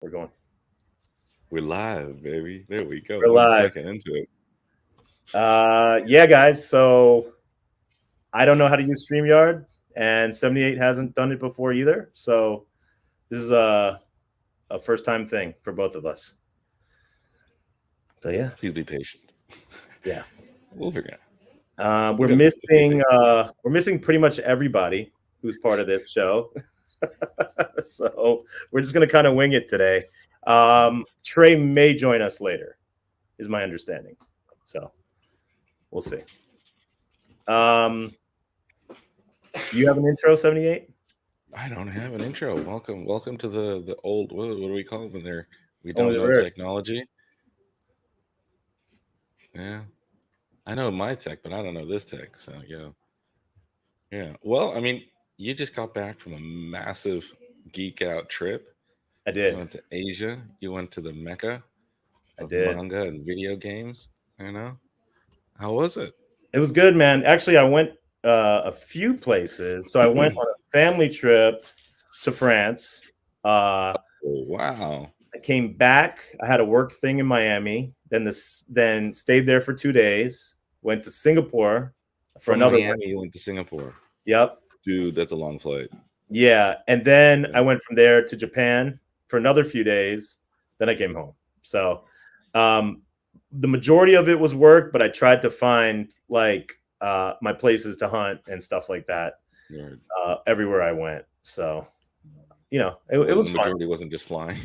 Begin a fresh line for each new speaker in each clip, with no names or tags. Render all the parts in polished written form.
We're going.
We're live, baby. There we go.
We're
One
live.
second into it.
Yeah, guys. So I don't know how to use Streamyard, and 78 hasn't done it before either. So this is a first time thing for both of us. So yeah,
Please be patient.
yeah.
We'll figure it out.
We're
We got this. A few
missing
things.
we're missing pretty much everybody who's part of this show. So we're just gonna kind of wing it today. Trey may join us later, is my understanding. So we'll see. Do you have an intro, 78?
I don't have an intro. Welcome to the old. What do we call them there? We
Only
don't
the
know
rarest.
technology. Yeah, I know my tech, but I don't know this tech. So yeah. Well, I mean, you just got back from a massive geek out trip.
I
You
did.
went to Asia. You went to the mecca
I
of
did.
manga and video games. You know, how was it?
It was good, man. Actually, I went a few places. So I went on a family trip to France.
Oh, wow.
I came back. I had a work thing in Miami. Then stayed there for 2 days. Went to Singapore for
From
another work.
Miami, you went to Singapore.
Yep.
Dude, that's a long flight.
Yeah. And then
Yeah.
I went from there to Japan for another few days. Then I came home. So um, the majority of it was work, but I tried to find like my places to hunt and stuff like that
Right.
everywhere I went. So it
The
was fun.
majority wasn't just flying.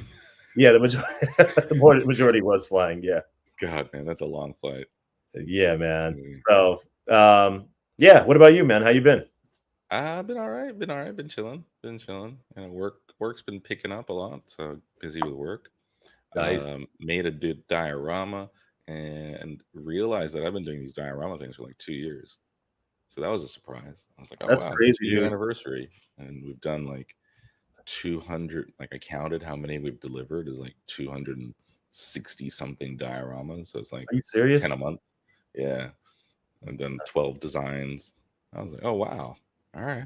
Yeah, the majority majority was flying. Yeah,
God, man, that's a long flight.
yeah, man.
Mm.
So yeah. What about you, man? How you been?
I've been all right. Been all right. Been chilling. Been chilling. And work's been picking up a lot. So busy with work.
Nice.
Made a diorama and realized that I've been doing these diorama things for like 2 years. So that was a surprise. I was like, oh
That's
wow, it's a
crazy,
2 year
dude.
anniversary, and we've done like 200. Like I counted how many we've delivered is like 260 something dioramas. So it's like
Are you
10
serious?
a month. Yeah, I've done 12 designs. I was like, oh wow, all right,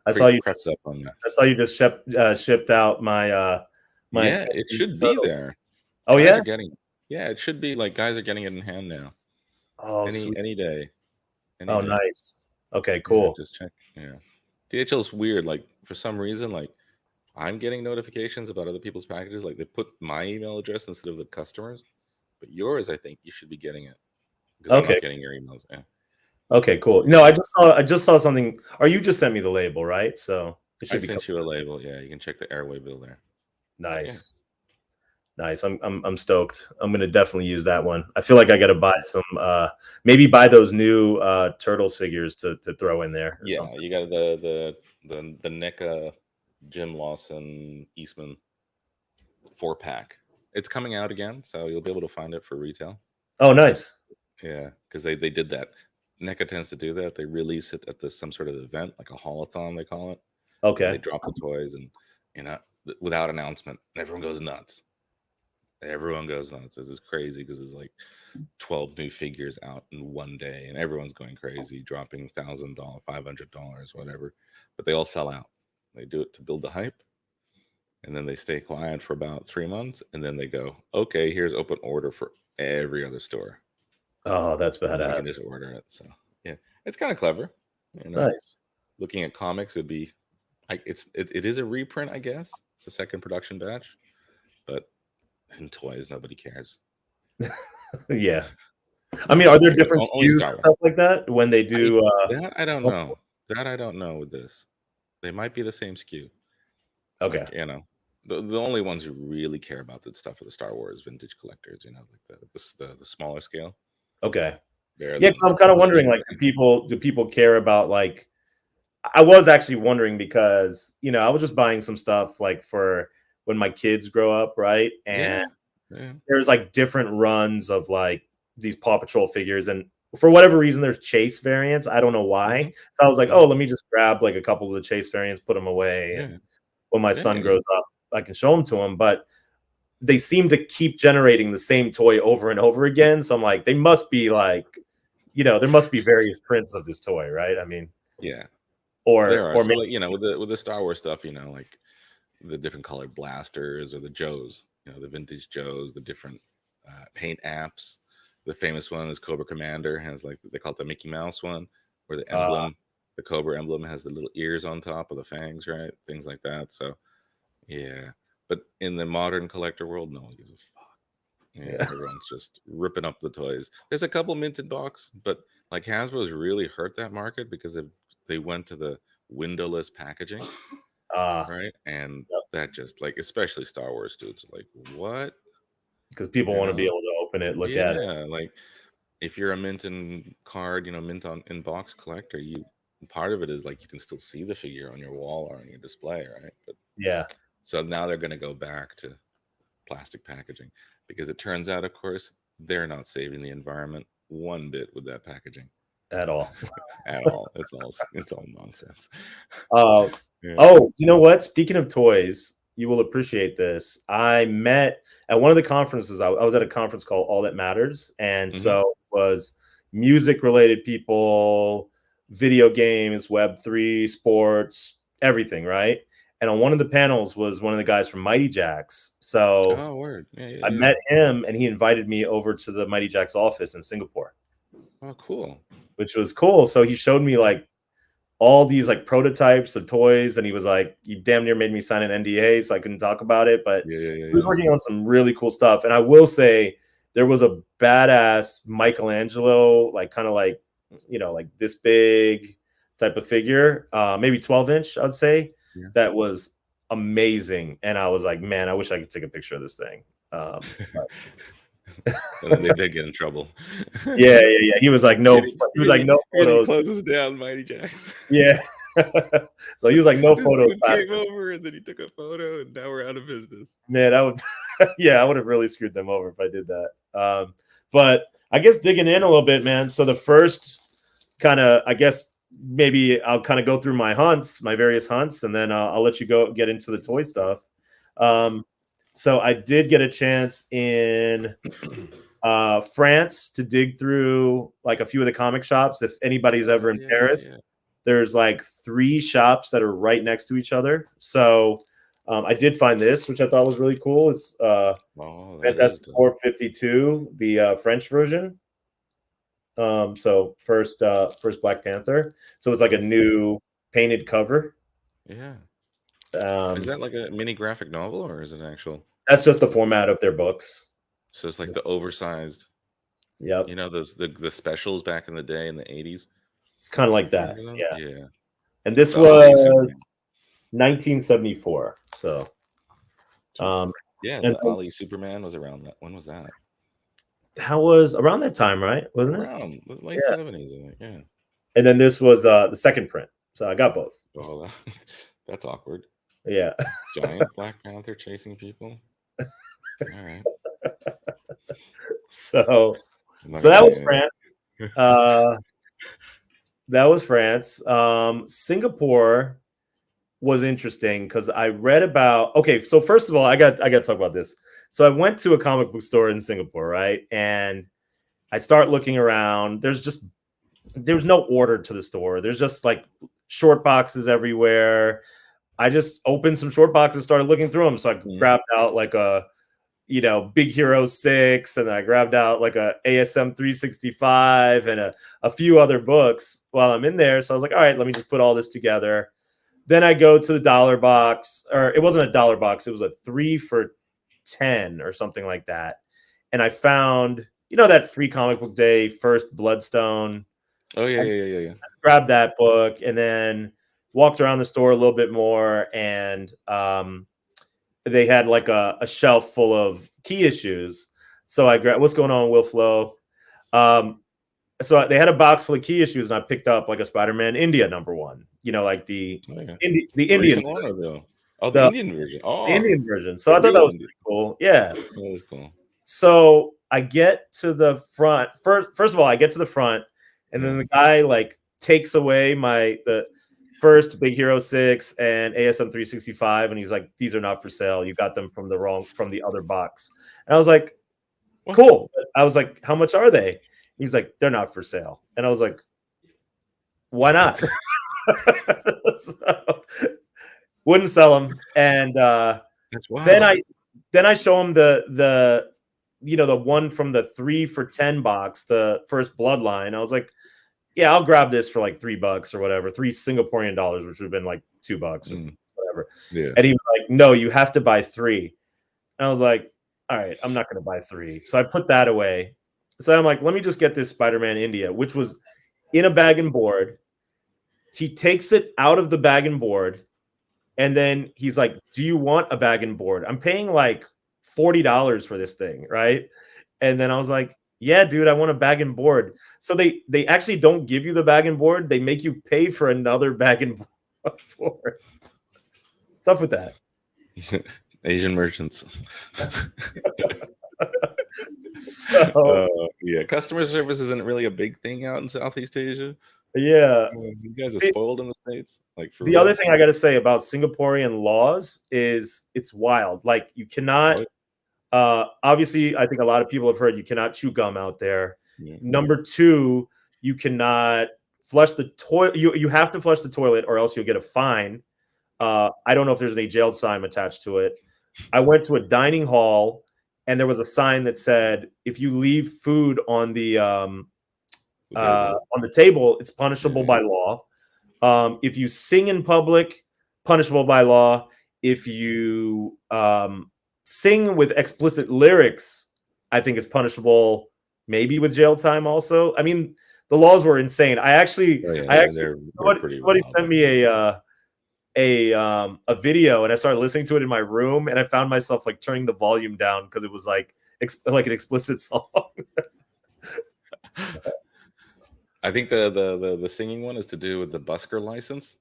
I saw
pretty
you
crept
just.
up on me.
I saw you just shipped out my
Yeah, it
attention
should be
turtle.
there.
Oh
Guys
yeah.
are getting. Yeah, it should be like guys are getting it in hand now.
Oh
Any
sweet.
any day, any
Oh
day.
nice. Okay,
Yeah,
cool.
just check. Yeah, DHL's weird. Like for some reason, like I'm getting notifications about other people's packages. Like they put my email address instead of the customers, but yours, I think you should be getting it because I'm
Okay.
not getting your emails. Yeah,
Okay, cool. No,
yeah.
I just saw something. Or you just sent me the label, right? So it
I
should be coming.
sent you a label. Yeah, you can check the airway bill there. But yeah,
Nice. Nice. I'm stoked. I'm gonna definitely use that one. I feel like I gotta buy some maybe buy those new Turtles figures to throw in there or
yeah,
something.
you got the NECA Jim Lawson Eastman 4 pack. It's coming out again, so you'll be able to find it for retail.
Oh nice.
Yeah, because they did that. NECA tends to do that. They release it at some sort of event, like a haulathon they call it, and they
Okay.
drop the toys and without announcement, and everyone goes nuts. Everyone goes nuts. This is crazy because there's like 12 new figures out in one day, and everyone's going crazy, dropping $1,000, $500, whatever. But they all sell out. They do it to build the hype, and then they stay quiet for about 3 months, and then they go, "Okay, here's open order for every other store."
Oh, that's
And then you can
badass.
just order it. So yeah, it's kind of clever. You know,
Nice.
looking at comics would be, it is a reprint, I guess. It's a second production batch, but in toys, nobody cares.
Yeah. I mean, are there
Like
different
only
SKUs
Star
and
Wars.
stuff like that when they
I
do
that I don't know.
multiples?
That I don't know with this. They might be the same SKU.
Okay.
Like the only ones who really care about that stuff are the Star Wars vintage collectors. Like the smaller scale.
Okay.
They're
Yeah,
the
'cause I'm kind of wondering,
looking
like,
looking.
do people care about like I was actually wondering because, I was just buying some stuff like for when my kids grow up, right? And
Yeah, yeah.
there's like different runs of like these Paw Patrol figures, and for whatever reason, there's Chase variants. I don't know
Hmm.
why. So I was like, oh,
Hmm.
let me just grab like a couple of the Chase variants, put them away, and
Yeah,
when my
yeah,
son
yeah.
grows up, I can show them to him. But they seem to keep generating the same toy over and over again. So I'm like, they must be like, there must be various prints of this toy, right? I mean,
Yeah. There
or
are.
or
So
maybe
like with the Star Wars stuff, like the different colored blasters or the Joes, the vintage Joes, the different paint apps. The famous one is Cobra Commander, has like they call it the Mickey Mouse one, where the emblem, the Cobra emblem, has the little ears on top of the fangs, right? Things like that. So yeah, but in the modern collector world, no one gives a fuck. Yeah, everyone's just ripping up the toys. There's a couple minted box, but like Hasbro's really hurt that market because they went to the windowless packaging, right? And that just like, especially Star Wars dudes, like what?
Because people want to be able to open it, look at it.
Yeah, like if you're a mint in card, mint on in box collector, part of it is like you can still see the figure on your wall or on your display, right? But
yeah.
So now they're going to go back to plastic packaging because it turns out, of course, they're not saving the environment one bit with that packaging
at all.
At all. It's all nonsense.
Yeah. Oh, you know what? Speaking of toys, you will appreciate this. I met at one of the conferences. I was at a conference called All That Matters, and so it was music related people, video games, Web3, sports, everything, right? And on one of the panels was one of the guys from Mighty Jacks. So
word. Yeah,
I met him, and he invited me over to the Mighty Jacks office in Singapore.
Oh, cool.
Which was cool. So he showed me like all these like prototypes of toys, and he was like, you damn near made me sign an NDA, so I couldn't talk about it. But he was working on some really cool stuff. And I will say there was a badass Michelangelo, like kind of like, like this big type of figure, maybe 12-inch, I'd say. Yeah. That was amazing. And I was like, man, I wish I could take a picture of this thing.
They did get in trouble.
Yeah. He was like, no. He was like, no photos.
Closes down Mighty Jacks.
Yeah. So he was like, no photos.
Came over and then he took a photo, and now we're out of business.
Man, I would. Yeah, I would have really screwed them over if I did that. But I guess digging in a little bit, man. So the first kind of, I guess maybe I'll kind of go through my various hunts, and then I'll let you go get into the toy stuff. So I did get a chance in France to dig through like a few of the comic shops. If anybody's ever in Paris, there's like 3 shops that are right next to each other. So I did find this, which I thought was really cool. It's Fantastic Four 52, the French version. So first Black Panther. So it's like a new painted cover.
Yeah. Is that like a mini graphic novel, or is it actual?
That's just the format of their books.
So it's like the oversized.
Yep.
Those the specials back in the day in the 80s.
It's kind of like that. Yeah.
Yeah.
And this was 1974. So
the Ali Superman was around that. When was that?
That was around that time, right? Wasn't it?
Around the late 70s, I think. Yeah.
And then this was the second print. So I got both.
Oh, that's awkward.
Yeah.
Giant Black Panther chasing people. All right.
So that was France. That was France. Singapore was interesting because I read about. Okay, so first of all, I got to talk about this. So I went to a comic book store in Singapore, right? And I start looking around. There's no order to the store. There's just like short boxes everywhere. I just opened some short boxes, started looking through them. So I grabbed out like a, Big Hero 6, and I grabbed out like a ASM 365 and a few other books while I'm in there. So I was like, all right, let me just put all this together. Then I go to the dollar box, or it wasn't a dollar box. It was a 3 for $10 or something like that. And I found, that Free Comic Book Day first Bloodstone.
Oh, yeah.
I grabbed that book and then walked around the store a little bit more, and they had like a shelf full of key issues. So I grabbed, what's going on, Will Flow? So they had a box full of key issues, and I picked up like a Spider-Man India #1. Like the Indian
one. Oh, the Indian version. Oh,
the Indian version. So I thought that was pretty cool. Yeah,
that was cool.
So I get to the front. First of all, I get to the front, and then the guy like takes away the first Big Hero 6 and ASM 365, and he's like, "These are not for sale. You got them from the other box." And I was like, "Cool." I was like, "How much are they?" He's like, "They're not for sale." And I was like, "Why not?" Wouldn't sell them. And
That's wild.
then I show him the the one from the 3 for $10 box, the first Bloodline. I was like, yeah, I'll grab this for like $3 or whatever, 3 Singaporean dollars, which would have been like $2 or whatever.
Yeah.
And he was like, no, you have to buy 3. And I was like, all right, I'm not going to buy 3. So I put that away. So I'm like, let me just get this Spider-Man India, which was in a bag and board. He takes it out of the bag and board. And then he's like, do you want a bag and board? I'm paying like $40 for this thing, right? And then I was like, yeah, dude, I want a bag and board. So they actually don't give you the bag and board. They make you pay for another bag and board. What's up with that?
Asian merchants.
So,
yeah, customer service isn't really a big thing out in Southeast Asia.
Yeah.
You guys are spoiled in the States. Like for
the
real?
other thing I got to say about Singaporean laws is it's wild. Like you cannot, obviously, I think a lot of people have heard you cannot chew gum out there. Yeah. Number 2, you cannot flush the toilet. You have to flush the toilet or else you'll get a fine. I don't know if there's any jail time attached to it. I went to a dining hall and there was a sign that said, if you leave food on the table, it's punishable by law. If you sing in public, punishable by law. If you sing with explicit lyrics, I think it's punishable, maybe with jail time also. I mean, the laws were insane. Somebody sent me a video and I started listening to it in my room and I found myself like turning the volume down because it was like an explicit song.
I think the singing one is to do with the busker license.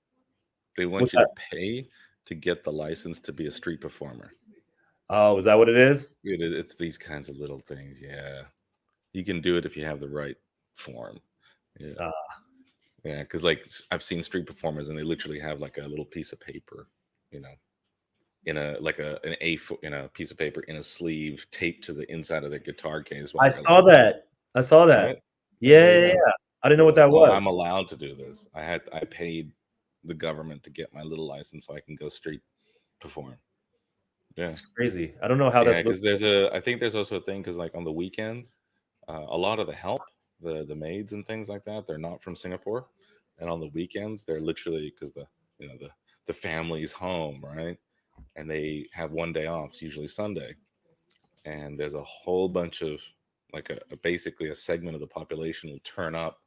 They want you to pay to get the license to be a street performer.
Oh, is that what it is?
It's these kinds of little things. Yeah, you can do it if you have the right form. Yeah, yeah. Because like I've seen street performers and they literally have like a little piece of paper, in a piece of paper in a sleeve taped to the inside of their guitar case.
I saw that. Right? Yeah. I didn't know what that was.
I'm allowed to do this. I paid the government to get my little license so I can go street perform. Yeah,
it's crazy. I don't know how that's
because I think there's also a thing because like on the weekends, a lot of the help, the maids and things like that, they're not from Singapore, and on the weekends they're literally because the family's home, right, and they have one day off, it's usually Sunday, and there's a whole bunch of like basically a segment of the population will turn up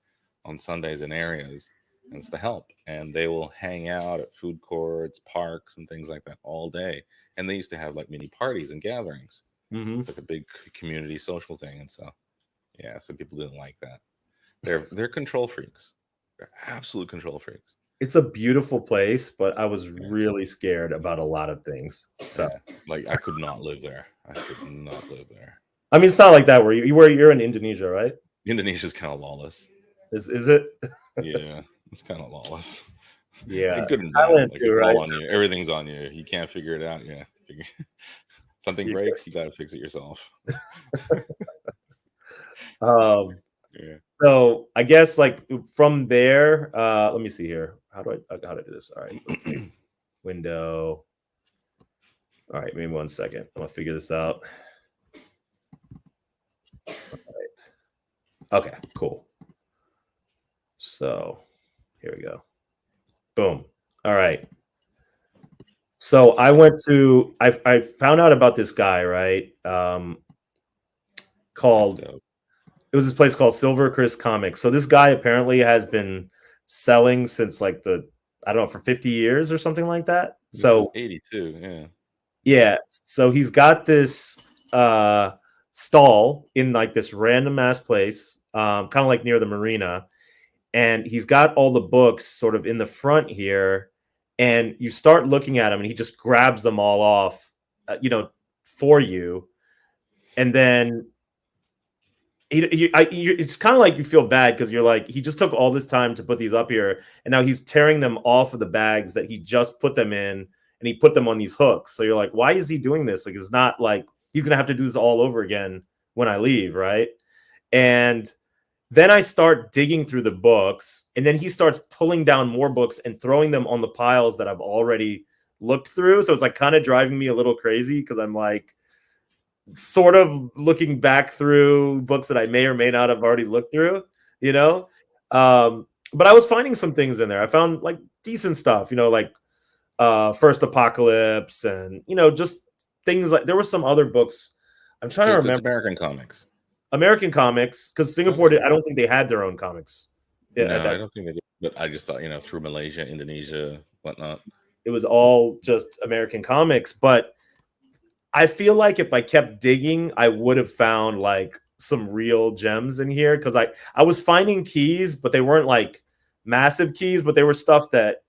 on Sundays in areas, and it's the help, and they will hang out at food courts, parks, and things like that all day. And they used to have like mini parties and gatherings.
Mm-hmm.
It's like a big community social thing, and so so people didn't like that. They're control freaks. They're absolute control freaks.
It's a beautiful place, but I was really scared about a lot of things. So,
like, I could not live there.
I mean, it's not like that where you're in Indonesia, right?
Indonesia's kind of lawless.
Is it?
Yeah, it's kind of lawless.
Yeah,
good and bad. Like, it's all on you. Everything's on you. You can't figure it out. Yeah, something breaks, you gotta fix it yourself.
So I guess like from there, let me see here. How do I do this? All right, window. All right, maybe 1 second. I'm gonna figure this out. All right. Okay, cool. So here we go. Boom. All right. So I found out about this guy, right? It was this place called Silver Chris Comics. So this guy apparently has been selling since like for 50 years or something like that. So
82, yeah.
Yeah. So he's got this stall in like this random ass place, kind of like near the marina. And he's got all the books sort of in the front here. And you start looking at him and he just grabs them all off, for you. And then it's kind of like you feel bad because you're like, he just took all this time to put these up here. And now he's tearing them off of the bags that he just put them in. And he put them on these hooks. So you're like, why is he doing this? Like, it's not like he's going to have to do this all over again when I leave, right? And then I start digging through the books, and then he starts pulling down more books and throwing them on the piles that I've already looked through, so it's like kind of driving me a little crazy because I'm like sort of looking back through books that I may or may not have already looked through, you know. But I was finding some things in there. I found like decent stuff, you know, like First Apocalypse, and just things like there were some other books. I'm trying
So
to
it's
remember
American comics.
American comics because Singapore
Okay.
I don't think they had their own comics at
No, I
that.
don't think they did. But I just thought, through Malaysia, Indonesia, whatnot.
It was all just American comics, but I feel like if I kept digging, I would have found like some real gems in here because I was finding keys, but they weren't like massive keys, but they were stuff that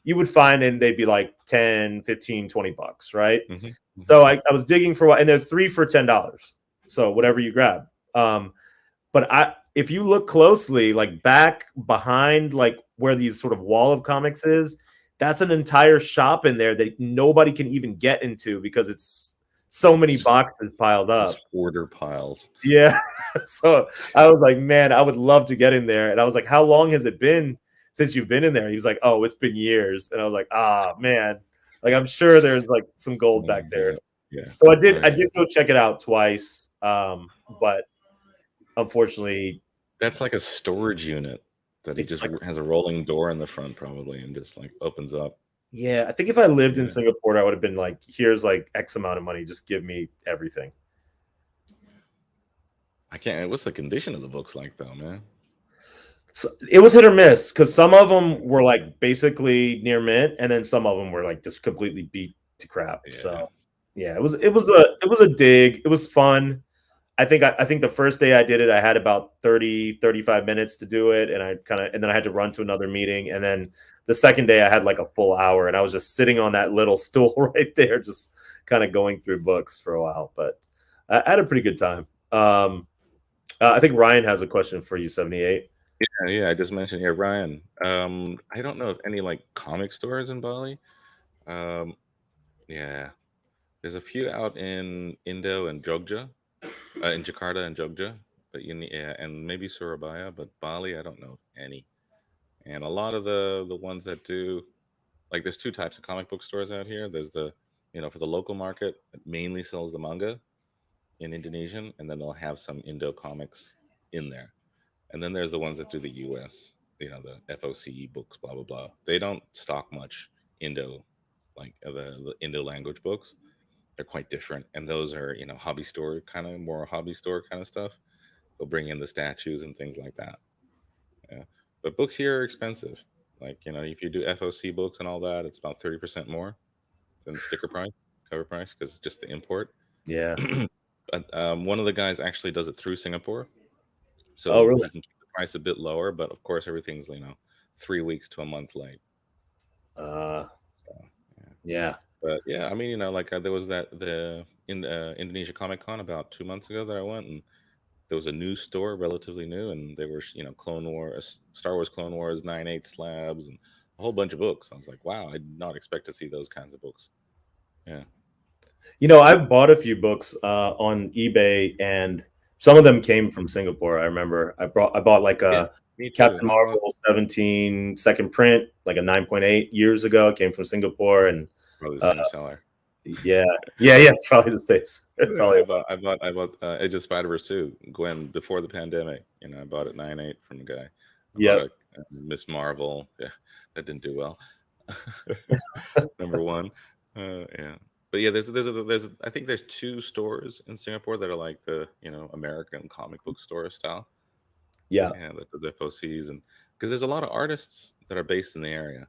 you would find and they'd be like 10, 15, $20, right?
Mm-hmm.
So I was digging for what, and they're 3 for $10. So whatever you grab. But if you look closely, like back behind like where these sort of wall of comics is, that's an entire shop in there that nobody can even get into because it's so many boxes piled up.
Order piles.
Yeah. So I was like, man, I would love to get in there. And I was like, how long has it been since you've been in there? He was like, oh, it's been years. And I was like, man, like I'm sure there's like some gold back there.
Yeah.
So I did go check it out twice. But unfortunately,
that's like a storage unit that it just has a rolling door in the front probably and just like opens up.
Yeah, I think if I lived in Singapore, I would have been like, here's like X amount of money, just give me everything.
I can't. What's the condition of the books like though, man?
So it was hit or miss because some of them were like basically near mint, and then some of them were like just completely beat to crap. Yeah. So yeah, it was a dig. It was fun. I think the first day I did it, I had about 35 minutes to do it. And and then I had to run to another meeting. And then the second day I had like a full hour and I was just sitting on that little stool right there, just kind of going through books for a while, but I had a pretty good time. I think Ryan has a question for you, 78.
Yeah. I just mentioned Ryan. I don't know if any like comic stores in Bali. Yeah. There's a few out in Indo and Jogja. In Jakarta and Jogja, but and maybe Surabaya, but Bali, I don't know any. And a lot of the ones that do, like, there's two types of comic book stores out here. There's the, for the local market that mainly sells the manga in Indonesian, and then they'll have some Indo comics in there. And then there's the ones that do the US, the FOCE books, blah blah blah. They don't stock much Indo, like the Indo language books. They're quite different, and those are hobby store kind of stuff. They'll bring in the statues and things like that. Yeah, but books here are expensive. Like if you do FOC books and all that, it's about 30% more than the sticker price, cover price, because it's just the import.
Yeah.
But one of the guys actually does it through Singapore,
so
really? He can keep the price a bit lower. But of course, everything's 3 weeks to a month late.
Yeah.
But yeah, I mean, like there was the Indonesia Comic Con about 2 months ago that I went, and there was a new store, relatively new, and they were Clone Wars, Star Wars, Clone Wars 9/8 slabs, and a whole bunch of books. I was like, wow, I did not expect to see those kinds of books. Yeah,
I've bought a few books on eBay, and some of them came from Singapore. I remember I bought like a Captain Marvel 17 second print, like a 9.8 years ago. It came from Singapore, and
probably the same seller.
Yeah. It's probably the same.
I bought Edge of Spider-Verse 2, Gwen, before the pandemic. I bought it 9/8 from the guy.
Yeah.
Miss Marvel. Yeah, that didn't do well. Number one. Yeah. But yeah, there's I think there's 2 stores in Singapore that are like the American comic book store style.
Yeah.
That does FOCs, and because there's a lot of artists that are based in the area,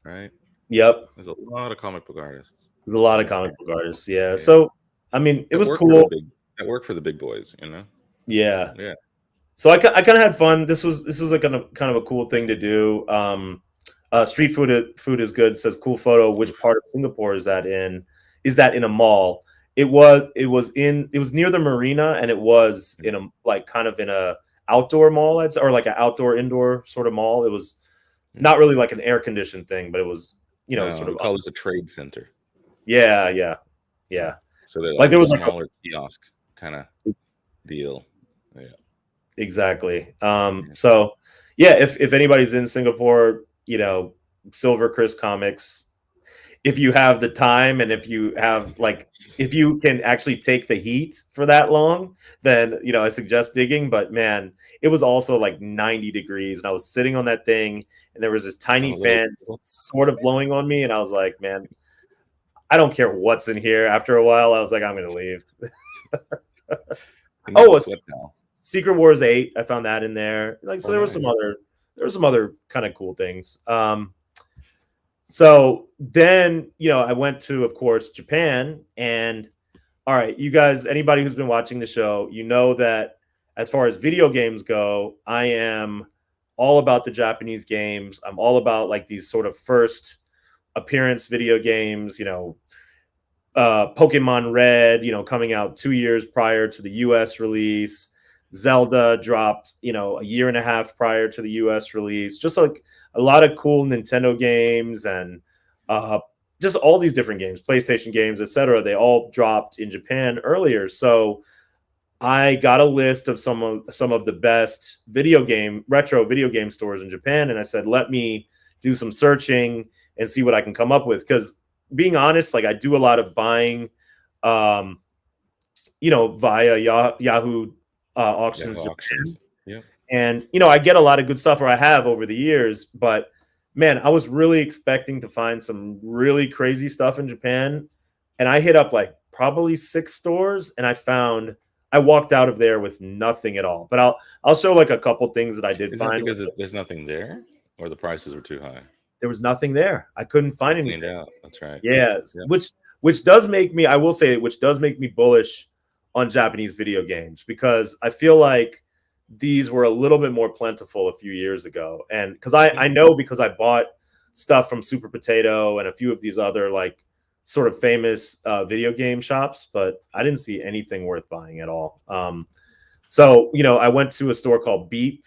right?
Yep.
There's a lot of comic book artists.
There's a lot of comic book artists. Yeah. So I mean, it was cool.
That worked for the big boys,
Yeah.
Yeah.
So I kind of had fun. This was like kind of a cool thing to do. Street food is good. Says cool photo. Which part of Singapore is that in? Is that in a mall? It was near the marina, and it was in a like kind of in a outdoor mall, or like an outdoor indoor sort of mall. It was not really like an air conditioned thing, but it was sort of
called as a trade center.
Yeah.
So they're
like there was
a smaller kiosk kind of deal. Yeah.
Exactly. So yeah, if anybody's in Singapore, Silver Chris Comics. if you have the time and if you have like if you can actually take the heat for that long, then I suggest digging. But man, it was also like 90 degrees, and I was sitting on that thing, and there was this tiny
Oh, little,
fan sort of blowing on me, and I was like, man, I don't care what's in here. After a while, I was like, I'm gonna leave. Oh, Secret Wars 8. I found that in there. Like, so there was some other kind of cool things. So then, I went to, of course, Japan. And all right, you guys, anybody who's been watching the show, you know that as far as video games go, I am all about the Japanese games. I'm all about like these sort of first appearance video games, Pokemon Red, coming out 2 years prior to the US release. Zelda dropped, a year and a half prior to the US release. Just like a lot of cool Nintendo games and just all these different games, PlayStation games, etc. They all dropped in Japan earlier. So I got a list of some of the best retro video game stores in Japan, and I said, let me do some searching and see what I can come up with. Because being honest, like I do a lot of buying, via Yahoo auctions.
Yeah.
And I get a lot of good stuff, or I have over the years. But man, I was really expecting to find some really crazy stuff in Japan, and I hit up like probably 6 stores, and I walked out of there with nothing at all. But I'll show like a couple things that I did find.
Because there's nothing there, or the prices were too high?
There was nothing there. I couldn't find anything.
Out. That's right.
Yes, yeah. Which does make me, I will say, which does make me bullish on Japanese video games, because I feel like these were a little bit more plentiful a few years ago. And because I know, because I bought stuff from Super Potato and a few of these other like sort of famous video game shops, but I didn't see anything worth buying at all. So I went to a store called Beep,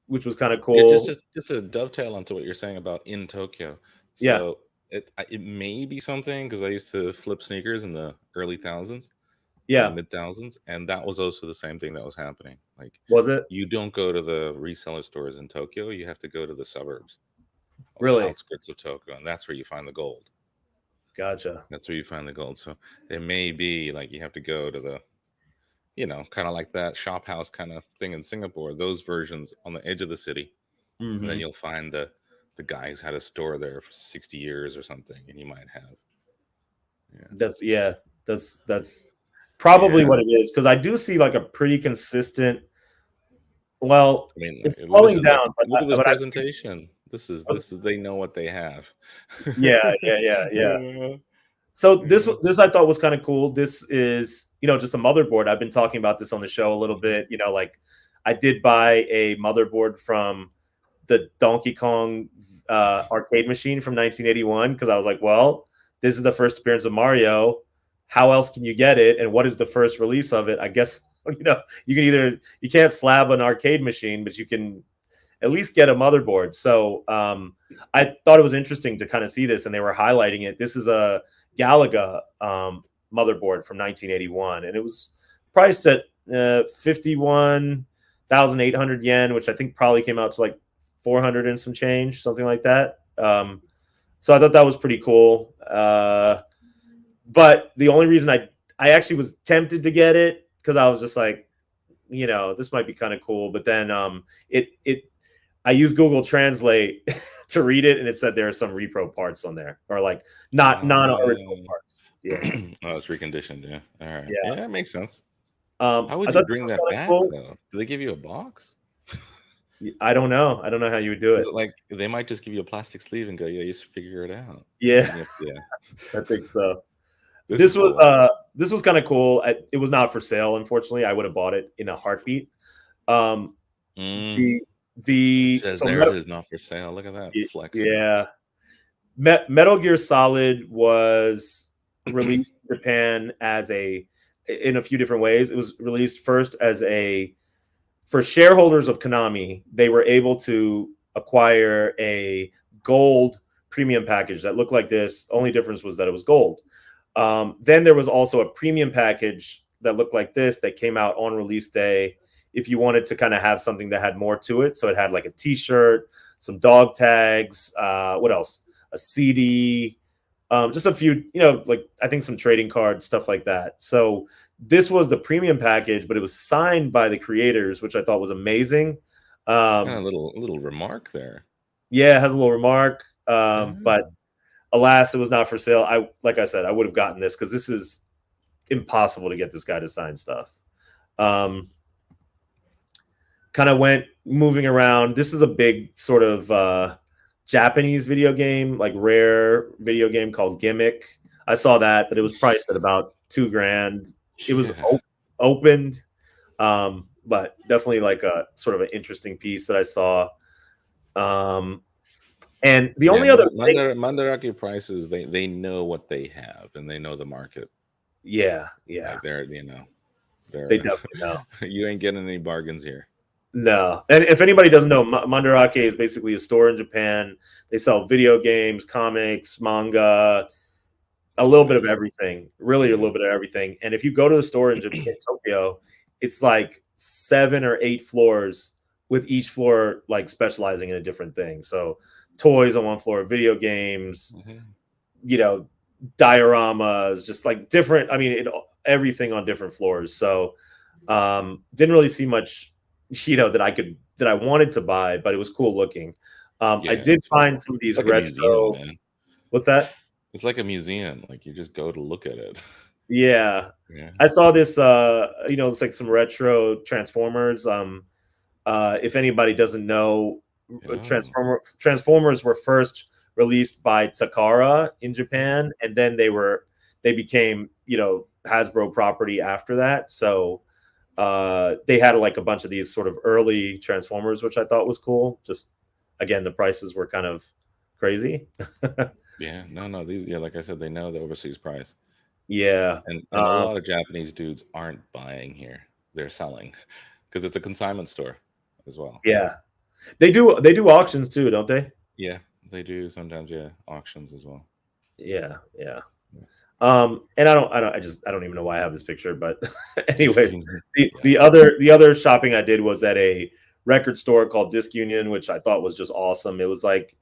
which was kind of cool.
Yeah, just to dovetail onto what you're saying about in Tokyo. So it may be something, because I used to flip sneakers in the early thousands, mid thousands, and that was also the same thing that was happening. Like,
was it?
You don't go to the reseller stores in Tokyo; you have to go to the suburbs,
really,
the outskirts of Tokyo, and that's where you find the gold.
Gotcha.
That's where you find the gold. So it may be like you have to go to the, kind of like that shop house kind of thing in Singapore, those versions on the edge of the city.
Mm-hmm.
And then you'll find the guy who's had a store there for 60 years or something, and you might have.
That's probably what it is, because I do see like a pretty consistent. Well, I mean, it's slowing down.
Look at this presentation. This is they know what they have.
Yeah. So this I thought was kind of cool. This is just a motherboard. I've been talking about this on the show a little bit. Like I did buy a motherboard from the Donkey Kong arcade machine from 1981, because I was like, well, this is the first appearance of Mario. How else can you get it? And what is the first release of it? I guess you can't slab an arcade machine, but you can at least get a motherboard. So I thought it was interesting to kind of see this, and they were highlighting it. This is a Galaga motherboard from 1981, and it was priced at 51,800 yen, which I think probably came out to like 400 and some change, something like that. So I thought that was pretty cool. But the only reason I actually was tempted to get it, because I was just like, this might be kind of cool. But then I used Google Translate to read it, and it said there are some repro parts on there, or like non-original parts. Yeah.
Oh, it's reconditioned. Yeah. All right.
Yeah,
that makes sense.
How
would you bring that back, though? Do they give you a box?
I don't know. I don't know how you would do it.
Like, they might just give you a plastic sleeve and go, yeah, you should figure it out.
Yeah. I think so. This was kind of cool. It was not for sale, unfortunately. I would have bought it in a heartbeat. It
says it is not for sale. Look at that flex.
Yeah. Metal Gear Solid was released in Japan in a few different ways. It was released first for shareholders of Konami. They were able to acquire a gold premium package that looked like this. Only difference was that it was gold. Then there was also a premium package that looked like this that came out on release day, if you wanted to kind of have something that had more to it. So it had like a t-shirt, some dog tags, what else? a CD, just a few, like I think some trading cards, stuff like that. So this was the premium package, but it was signed by the creators, which I thought was amazing.
Kind of little remark there.
Yeah, it has a little remark,
Yeah.
but alas, it was not for sale. Like I said, I would have gotten this because this is impossible to get this guy to sign stuff. Kind of went moving around. This is a big sort of Japanese video game, like rare video game called Gimmick. I saw that, but it was priced at about $2,000. It was opened, but definitely like a sort of an interesting piece that I saw. And the only other thing,
Mandarake prices, they know what they have and they know the market.
yeah,
Like they
definitely know.
You ain't getting any bargains here.
No. And if anybody doesn't know, Mandarake is basically a store in Japan. They sell video games, comics, manga, a little bit of everything, really a little bit of everything. And if you go to the store in Tokyo, it's like 7 or 8 floors, with each floor like specializing in a different thing. So toys on one floor, video games, dioramas, just like different. I mean, everything on different floors. So didn't really see much that I wanted to buy, but it was cool looking. I did find some of these
like
retro.
Museum,
What's that?
It's like a museum. Like you just go to look at it.
Yeah. I saw this. It's like some retro Transformers. If anybody doesn't know, Transformers were first released by Takara in Japan, and then they became Hasbro property after that. So they had like a bunch of these sort of early Transformers, which I thought was cool. Just again, the prices were kind of crazy.
These, like I said, they know the overseas price.
Yeah,
and a lot of Japanese dudes aren't buying here; they're selling because it's a consignment store as well.
Yeah, they do auctions too, don't they?
Yeah, they do sometimes. Yeah, auctions as well.
Yeah. And I don't even know why I have this picture, but anyways, the other shopping I did was at a record store called Disc Union, which I thought was just awesome. It was like,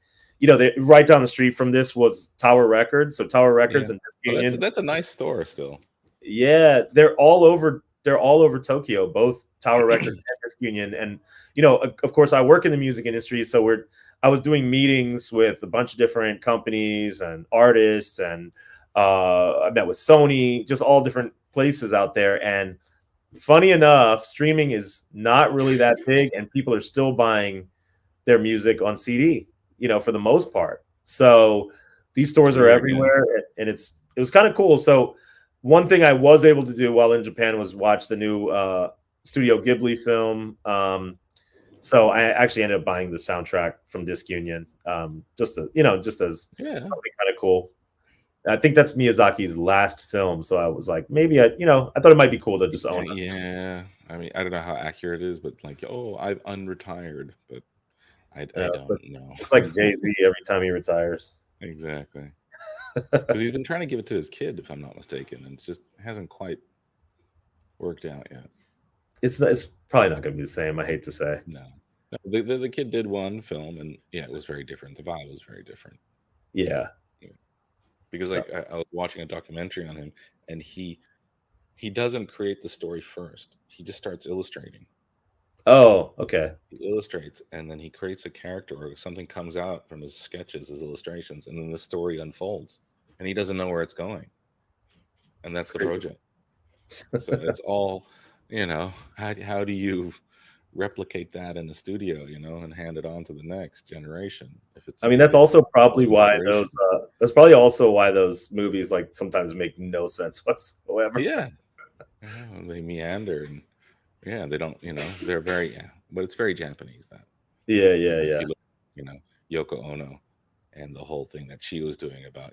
right down the street from this was Tower Records. So Tower Records and Disc Union.
That's a nice store still.
Yeah, they're all over Tokyo, both Tower Records and Disc Union. And of course, I work in the music industry, so I was doing meetings with a bunch of different companies and artists, and I met with Sony, just all different places out there. And funny enough, streaming is not really that big, and people are still buying their music on CD, for the most part. So these stores are everywhere, and it was kind of cool. So one thing I was able to do while in Japan was watch the new Studio Ghibli film. So I actually ended up buying the soundtrack from Disc Union, just as something kind of cool. I think that's Miyazaki's last film, so I was like, maybe I thought it might be cool to just own it.
Yeah, I mean, I don't know how accurate it is, but like, I've unretired, but I don't know.
It's like Jay-Z every time he retires.
Exactly. Because he's been trying to give it to his kid, if I'm not mistaken, and it just hasn't quite worked out yet.
It's probably not going to be the same. I hate to say.
No. The kid did one film, and it was very different. The vibe was very different.
Yeah.
Because I was watching a documentary on him, and he doesn't create the story first. He just starts illustrating.
Oh, okay.
He illustrates, and then he creates a character, or something comes out from his sketches, his illustrations, and then the story unfolds, and he doesn't know where it's going. And that's the project. So it's all, how do you replicate that in the studio, and hand it on to the next generation? If it's,
that's also probably why that's probably also why those movies like sometimes make no sense whatsoever.
Yeah, they meander, and they don't, they're very, but it's very Japanese. That if you look, Yoko Ono and the whole thing that she was doing about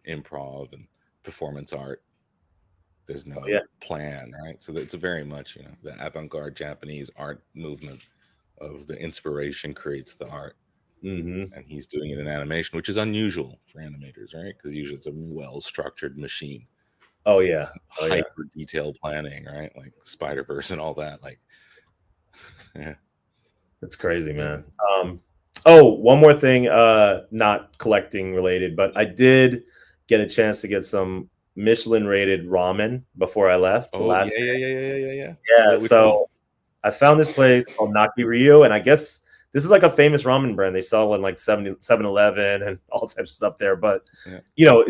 improv and performance art. There's no plan, right? So it's very much, the avant-garde Japanese art movement of the inspiration creates the art.
Mm-hmm.
And he's doing it in animation, which is unusual for animators, right? Because usually it's a well-structured machine.
Oh, yeah.
Hyper detailed planning, right? Like Spider-Verse and all that. Like, yeah.
It's crazy, man. Oh, one more thing, not collecting related, but I did get a chance to get some Michelin rated ramen before I left the
Oh
last
yeah, yeah,
day.
yeah, yeah, yeah, yeah.
Yeah,
Which one?
so I found this place called Naki Ryu, and I guess this is like a famous ramen brand. They sell in like 7-Eleven and all types of stuff there. But
Yeah.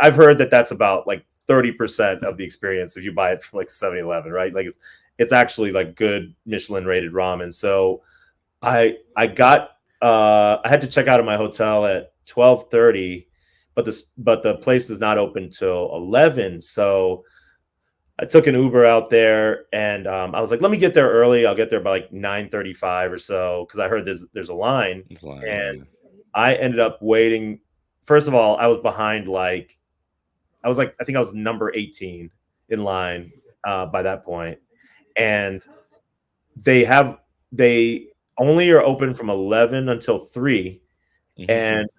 I've heard that that's about like 30% of the experience if you buy it from like 7-Eleven, right? Like it's actually like good Michelin rated ramen. So I had to check out of my hotel at 12:30, but the place does not open till 11. So I took an Uber out there, and I was like, let me get there early. I'll get there by like 9:35 or so because I heard there's a line,
It's lying,
and
yeah.
I ended up waiting. First of all, I was behind I think I was number 18 in line by that point, and they have they only are open from 11 until 3,
Mm-hmm.
and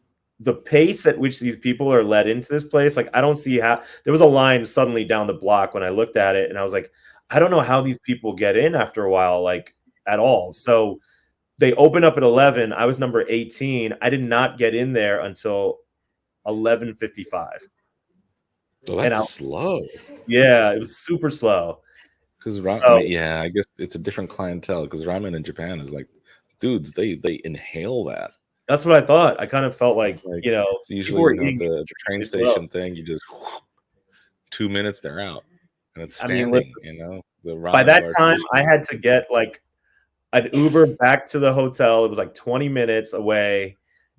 the pace at which these people are led into this place, like I don't see how there was a line suddenly down the block when I looked at it, and I was like, I don't know how these people get in after a while, like at all. So they open up at 11. I was number 18. I did not get in there until 11:55,
Oh,
and
that's slow.
yeah, it was super slow.
Because I
So
mean, yeah, I guess it's a different clientele. Because ramen in Japan is like, dudes, they inhale that.
that's what I thought. I kind of felt
It's
like
like it's
people
usually
were eating
the train
extremely slow.
station thing. You just 2 minutes, they're out, and it's
I mean,
standing.
listen,
The
by
ramen
that
bar
time, I
traditionally.
had to get like an Uber back to the hotel. It was like 20 minutes away,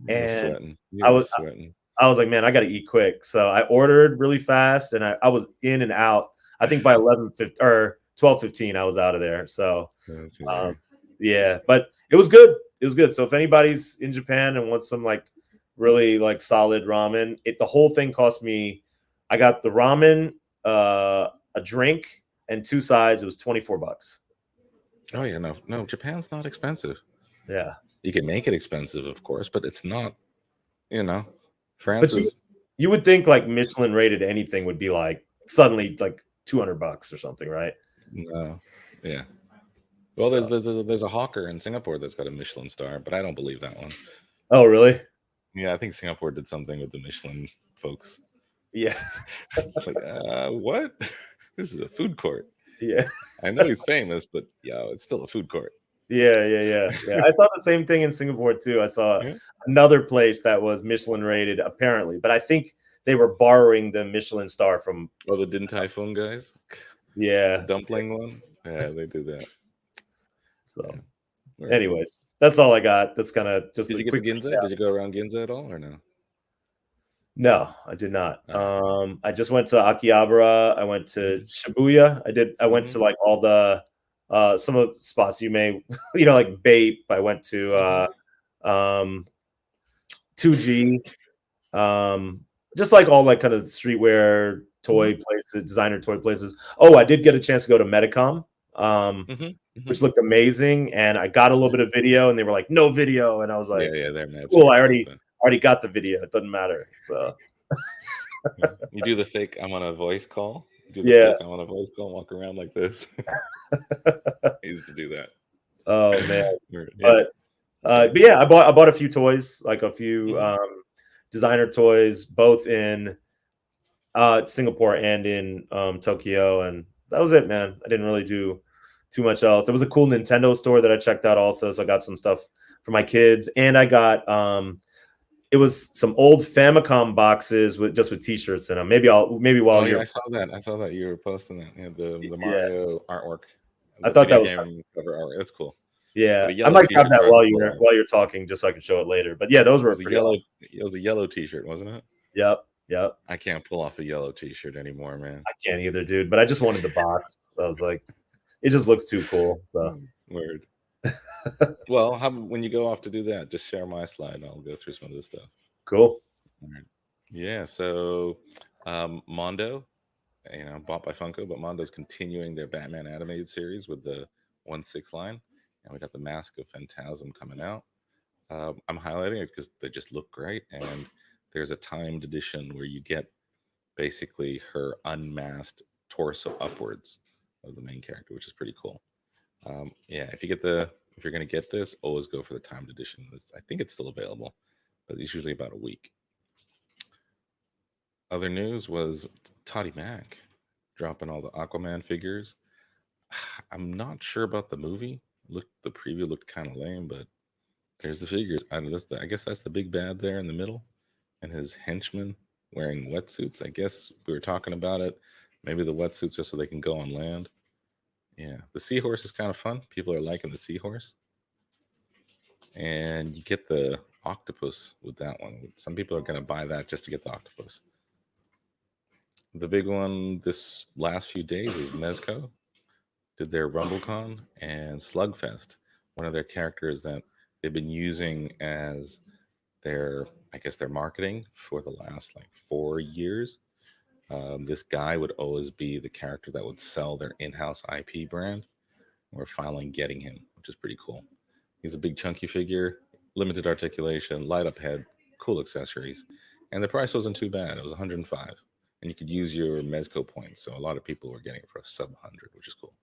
You're
and
sweating.
I
You're
was
just sweating.
I was like, man, I got to eat quick. So I ordered really fast, and I was in and out. I think by 11:50 or 12:15, I was out of there. So
That's
um,
hilarious.
yeah, but it was good. It was good. So if anybody's in Japan and wants some like really like solid ramen, the whole thing cost me. I got the ramen, a drink, and two sides. It was $24.
Oh
So
yeah, no, Japan's not expensive.
yeah.
You can make it expensive, of course, but it's not. You know,
But
France
you
is
you would think like Michelin rated anything would be like suddenly like $200 or something, right?
no, yeah. Well,
So
there's a hawker in Singapore that's got a Michelin star, but I don't believe that one.
oh really?
Yeah, I think Singapore did something with the Michelin folks.
Yeah.
It's like, what? This is a food court.
Yeah.
I know he's famous, but yo, it's still a food court.
Yeah. I saw the same thing in Singapore too. I saw
Yeah.
another place that was Michelin rated apparently, but I think they were borrowing the Michelin star from
Oh, the Din Tai Fung guys, the
yeah.
dumpling one. Yeah, they do that. Yeah.
So
Word.
anyways, that's all I got. That's kind of just
Did
a
you get to
quick
Ginza? Did you go around Ginza at all, or no?
no, I did not.
All right.
I just went to Akihabara. I went to
Mm-hmm.
Shibuya. I went
Mm-hmm.
to like all the some of the spots you may like Bape. I went to
Mm-hmm.
um 2G. Um just like all like kind of streetwear
Mm-hmm.
toy places, designer toy places. Oh, I did get a chance to go to Medicom.
Mm-hmm. Mm-hmm.
Which looked amazing, and I got a little
Yeah.
bit of video, and they were like, "No video," and I was
Yeah,
like,
yeah, they're mad
"Cool, I
strict about that.
already got the video. It doesn't matter." So
Yeah. You do the fake I'm on a voice call. Do the
yeah.
fake I'm on a voice call, walk around like this. I used to do that.
Oh man,
Yeah.
but
Okay.
but yeah, I bought a few toys, like a few
Mm-hmm.
designer toys, both in Singapore and in Tokyo, and that was it, man. I didn't really do too much else. There was a cool Nintendo store that I checked out also, so I got some stuff for my kids, and I got it was some old Famicom boxes with T-shirts in them. Maybe
Oh
while
yeah,
you're
I saw that. I saw that you were posting that. Yeah, the
yeah,
Mario artwork,
I
the
thought
video
that was
game cover artwork. That's cool. But
yeah.
a
I
yellow
might grab
T-shirt's
that
hard to pull off.
while you're talking, just so I can show it later. But yeah, those
It
were
was a
pretty
yellow.
awesome.
It was a yellow T-shirt, wasn't it?
Yep.
I can't pull off a yellow T-shirt anymore, man.
I can't either, dude. But I just wanted the box. I was like, it just looks too cool. So
Word. Well, when you go off to do that, just share my slide, and I'll go through some of this stuff.
cool.
All right. Yeah. So, Mondo, bought by Funko, but Mondo's continuing their Batman animated series with the 1/6 line, and we got the Mask of Phantasm coming out. I'm highlighting it because they just look great, and there's a timed edition where you get basically her unmasked torso upwards of the main character, which is pretty cool. Yeah, if you get the if you're going to get this, always go for the timed edition. I think it's still available, but it's usually about a week. Other news was Toddy Mac dropping all the Aquaman figures. I'm not sure about the movie. The preview looked kind of lame, but there's the figures. I guess that's the big bad there in the middle, and his henchmen wearing wetsuits. I guess we were talking about it. Maybe the wetsuits are so they can go on land. Yeah, the seahorse is kind of fun. People are liking the seahorse, and you get the octopus with that one. Some people are going to buy that just to get the octopus. The big one this last few days is Mezco did their RumbleCon and Slugfest. One of their characters that they've been using as their, I guess, their marketing for the last like 4 years. This guy would always be the character that would sell their in-house IP brand. We're finally getting him, which is pretty cool. He's a big chunky figure, limited articulation, light up head, cool accessories, and the price wasn't too bad. It was 105, and you could use your Mezco points. So a lot of people were getting it for a sub 100, which is cool.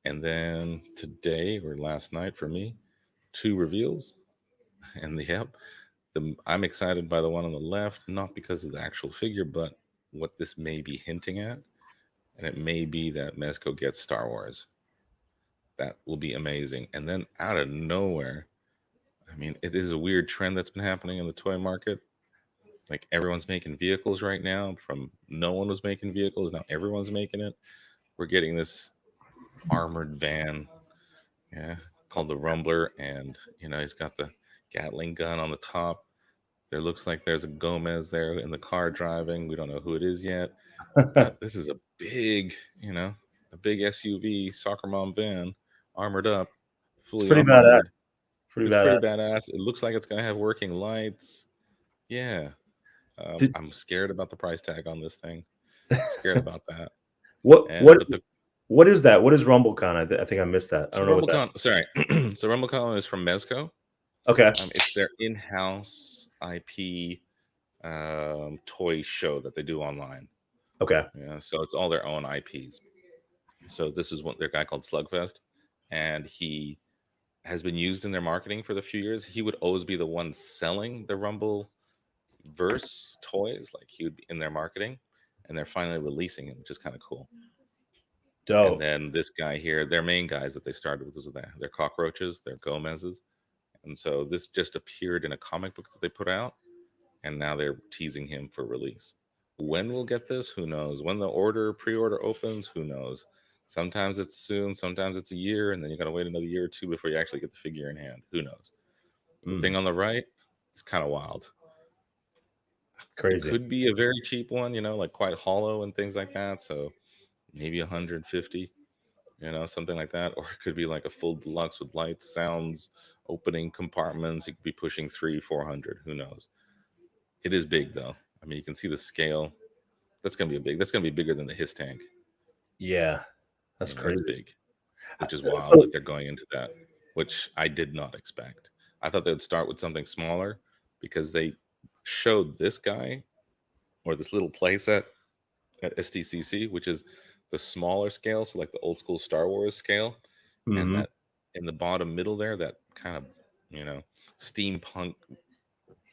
And then today or last night for me, 2 reveals, and I'm excited by the one on the left, not because of the actual figure, but what this may be hinting at, and it may be that Mezco gets Star Wars. That will be amazing. And then out of nowhere, I mean, it is a weird trend that's been happening in the toy market. Like everyone's making vehicles right now. From no one was making vehicles, now everyone's making it. We're getting this armored van, yeah, called the Rumbler, and he's got the Gatling gun on the top. There looks like there's a Gomez there in the car driving. We don't know who it is yet, but this is a big, a big SUV soccer mom van, armored up,
It's
fully
pretty badass.
operated.
Pretty
It's
badass.
pretty badass. It looks like it's gonna have working lights. Yeah,
Did,
I'm scared about the price tag on this thing. Scared about that.
what
And
what
but the
what is that? What is RumbleCon? I think I missed that. I
so
don't know what that.
RumbleCon, sorry, so RumbleCon is from Mezco.
Okay.
It's their in-house IP toy show that they do online.
Okay.
Yeah, so it's all their own IPs. So this is their guy called Slugfest, and he has been used in their marketing for the few years. He would always be the one selling the Rumble verse toys, like he would be in their marketing, and they're finally releasing him, which is kind of cool. And
Dope.
then this guy here, their main guys that they started with was their cockroaches, their Gomez's. And so this just appeared in a comic book that they put out, and now they're teasing him for release. When we'll get this, who knows? When the pre-order opens, who knows? Sometimes it's soon, sometimes it's a year, and then you got to wait another year or two before you actually get the figure in hand. Who knows? The thing on the right is kind of wild. It
Crazy.
could be a very cheap one, like quite hollow and things like that. So maybe 150, something like that. Or it could be like a full deluxe with lights, sounds, opening compartments. You could be pushing 300-400. Who knows? It is big though. I mean, you can see the scale. That's gonna be bigger than the His tank.
Yeah, that's
It's
crazy.
big, which is wild
So,
that they're going into that, which I did not expect. I thought they would start with something smaller because they showed this guy or this little playset at STCC, which is the smaller scale, so like the old school Star Wars scale, and
mhm.
that in the bottom middle there, that kind of steampunk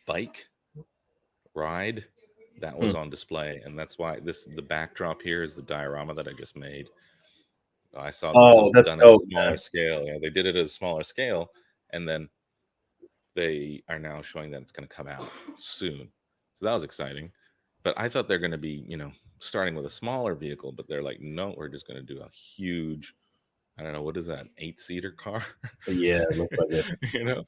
bike ride that was
Hmm.
on display, and that's why the backdrop here is the diorama that I just made. I saw that this
Oh,
was
that's
done at a
dope,
smaller
man.
scale. Yeah, they did it at a smaller scale, and then they are now showing that it's going to come out soon. So that was exciting. But I thought they're going to be, starting with a smaller vehicle, but they're like, no, we're just going to do a huge, I don't know, what is that, 8-seater car?
Yeah, it looks like it.
you know,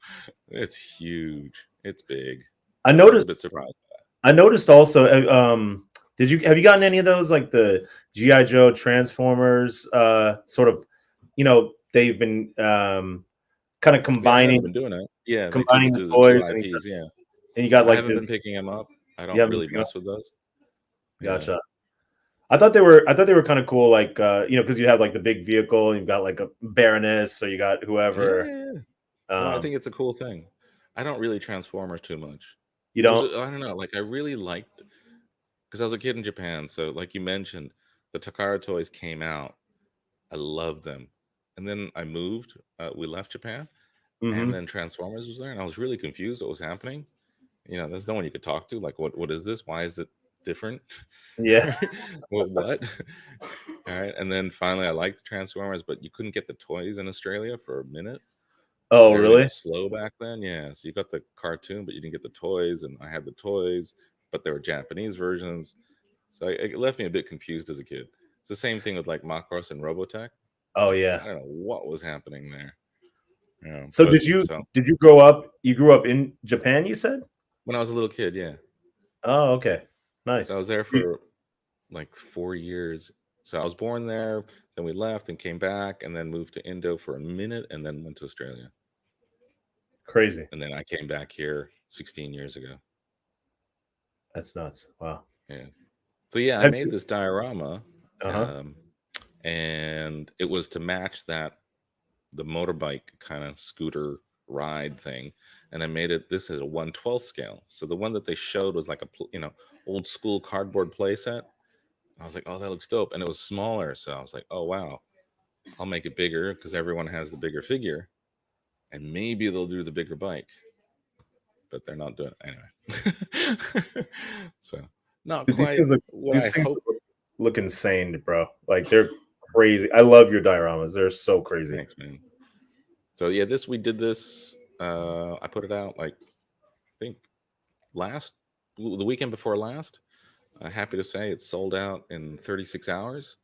it's huge. It's big.
I
So I was a
noticed.
bit surprised.
I noticed also. Have you gotten any of those like the GI Joe Transformers? Sort of, they've been kind of
Yeah, I've
combining
been doing it. Yeah, they
combining the
do the two
toys, and
IPs. Yeah,
you got
I
like
haven't been picking them up. I
you
don't
haven't
really mess with those. Yeah,
gotcha. I thought they were kind of cool, like because you have like the big vehicle, and you've got like a Baroness, or you got whoever.
yeah. No, I
Um,
think it's a cool thing. I don't really Transformers too much.
you
It was
don't.
I don't know, like I really liked because I was a kid in Japan. So like you mentioned, the Takara toys came out. I loved them. and then I moved. We left Japan, and
Mm-hmm.
then Transformers was there, and I was really confused what was happening. There's no one you could talk to. Like, what is this? Why is it different?
Yeah.
Well, what? All right, and then finally, I liked the Transformers, but you couldn't get the toys in Australia for a minute
Oh,
because everything
really?
was slow back then. Yeah, so you got the cartoon, but you didn't get the toys, and I had the toys, but there were Japanese versions. So it left me a bit confused as a kid. It's the same thing with like Macross and Robotech.
Oh,
Like,
yeah.
I don't know what was happening there.
So
But
did you grow up? You grew up in Japan, you said?
when I was a little kid, yeah,
Oh, okay.
so I
Nice.
was there for like 4 years. So I was born there, then we left and came back, and then moved to Indo for a minute, and then went to Australia,
Crazy.
and then I came back here 16 years ago.
That's nuts. Wow.
Yeah. So yeah, I
Have
made
you,
this diorama,
uh-huh.
um, and it was to match the motorbike kind of scooter ride thing, and I made it. This is a 1/12 scale. So the one that they showed was like old school cardboard playset. I was like, oh, that looks dope, and it was smaller. So I was like, oh wow, I'll make it bigger because everyone has the bigger figure, and maybe they'll do the bigger bike, but they're not doing it anyway. So not
Dude,
quite what I
these things
hoped.
look insane, bro. Like they're crazy. I love your dioramas. They're so crazy.
Thanks, man. So yeah, we did this. I put it out like I think last the weekend before last. Happy to say it sold out in 36 hours.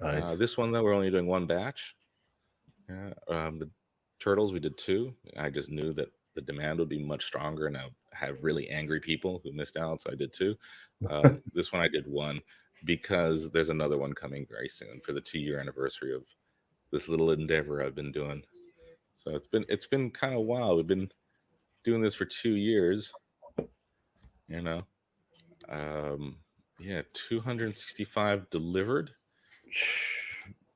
Nice.
This one though, we're only doing one batch. The turtles we did two. I just knew that the demand would be much stronger, and I would have really angry people who missed out, so I did two. This one I did one because there's another one coming very soon for the 2-year anniversary of this little endeavor I've been doing. So it's been kind of wild. We've been doing this for 2 years. You know, um, yeah, 265 delivered.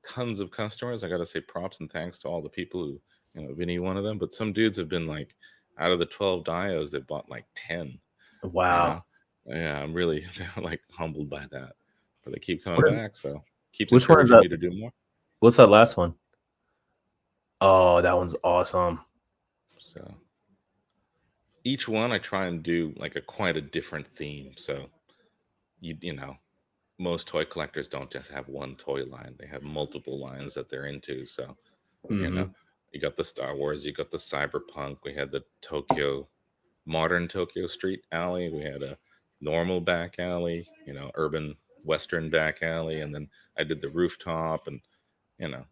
Tons of customers. I got to say props and thanks to all the people who, Vinny, one of them. But some dudes have been like, out of the 12 dios, they've bought like 10. You
Wow.
know, yeah, I'm really like humbled by that. But they keep coming
What is
back, so keeps
which one is
encouraging
that?
me to do more.
What's that last one? Oh, that one's awesome.
So each one I try and do like quite a different theme. So you know, most toy collectors don't just have one toy line; they have multiple lines that they're into. So you know,
Mm-hmm.
you got the Star Wars, you got the Cyberpunk, we had the modern Tokyo street alley, we had a normal back alley, urban Western back alley, and then I did the rooftop, and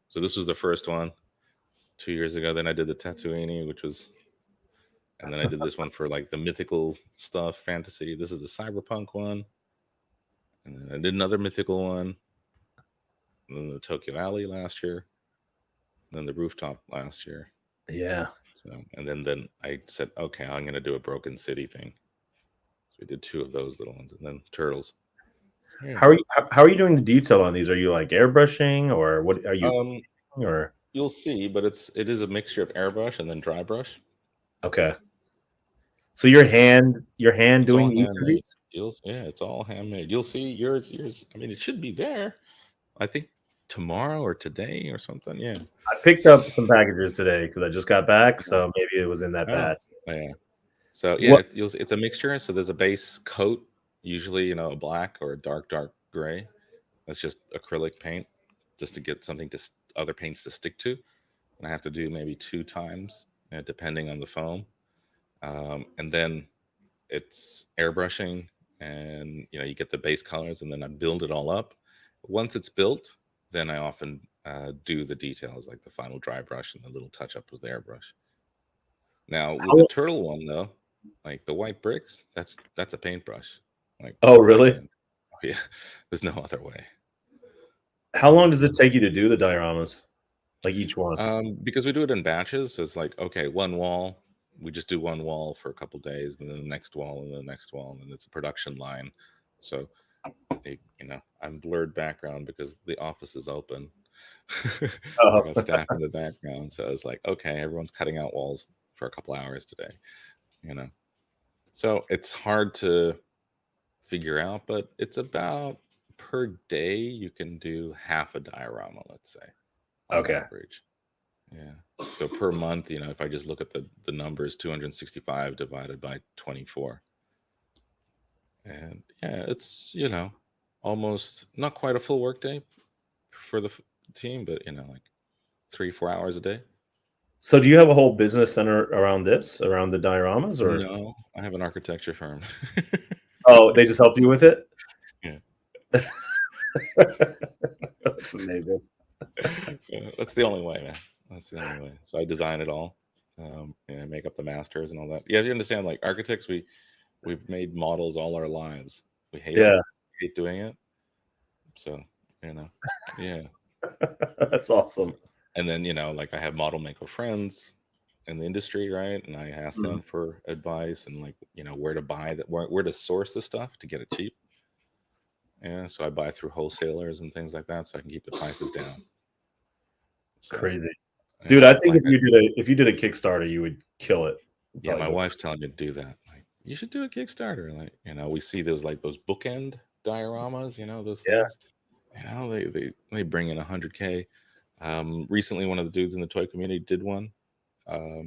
so this was the first one 2 years ago. Then I did the Tatooine, and then I did this one for like the mythical stuff, fantasy. This is the cyberpunk one, and then I did another mythical one, and then the Tokyo Alley last year, and then the rooftop last year.
Yeah.
So, and then I said, okay, I'm gonna do a Broken City thing. So we did two of those little ones, and then turtles. Yeah.
How are you doing the detail on these? Are you like airbrushing or what are you
Um,
or
you'll see, but it is a mixture of airbrush and then dry brush.
okay. So your hand
It's all
doing each of
handmade.
these?
Yeah, it's all handmade. You'll see yours. I mean, it should be there. I think tomorrow or today or something. Yeah.
I picked up some packages today because I just got back,
Yeah.
so maybe it was in that
Oh,
batch.
yeah. So yeah,
What?
it's a mixture. So there's a base coat, usually a black or a dark gray. That's just acrylic paint, just to get something other paints to stick to. And I have to do maybe 2 times, depending on the foam. And then it's airbrushing, and you get the base colors, and then I build it all up. Once it's built, then I often do the details, like the final dry brush and the little touch up with the airbrush. Now with the
How,
turtle one though, like the white bricks, that's a paintbrush, like
oh,
by
really?
hand. Oh, yeah, there's no other way.
How long does it take you to do the dioramas? Like each one?
Because we do it in batches, so it's like, okay, one wall, we just do one wall for a couple days, and then the next wall, and the next wall, and it's a production line. So I'm blurred background because the office is open. I
Oh,
got staff in the background, so it's like, okay, everyone's cutting out walls for a couple hours today. You know, so it's hard to figure out, but it's about per day you can do half a diorama, let's say, on
okay.
average. Yeah. So per month, if I just look at the numbers, 265 divided by 24. And yeah, it's, almost not quite a full workday for the team, but, like 3-4 hours a day.
So do you have a whole business center around this, around the dioramas, or
No, I have an architecture firm.
oh, they just help you with it?
Yeah.
That's amazing.
Yeah, that's the only way, man. That's the only way. So I design it all, and make up the masters and all that. Yeah, you understand, like architects, we've made models all our lives. We hate it,
Yeah,
hate doing it. So, yeah.
that's
So,
awesome.
and then, like I have model maker friends in the industry, right? And I ask
Mhm.
them for advice and like, where to buy that, where to source the stuff to get it cheap. Yeah, so I buy through wholesalers and things like that, so I can keep the prices down. So,
Crazy. Dude, I think
like,
if you did a Kickstarter, you would kill it. You'd
yeah,
probably
my
go.
wife's telling me to do that. Like, you should do a Kickstarter. Like, we see those like those bookend dioramas, those
Yeah.
things. They bring in 100K. Recently, one of the dudes in the toy community did one.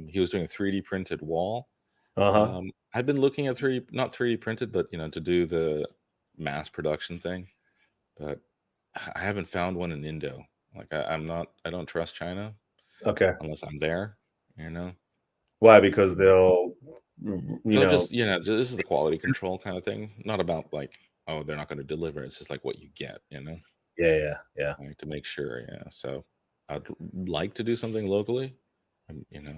He was doing a 3D printed wall.
Uh-huh.
I've been looking at not 3D printed, but to do the mass production thing. But I haven't found one in Indo. Like I don't trust China
Okay.
unless I'm there. You know,
Why? Because
So
they'll,
they'll just this is the quality control kind of thing. Not about like, oh, they're not going to deliver. It's just like what you get.
yeah.
Like, to make sure. Yeah. So I'd like to do something locally.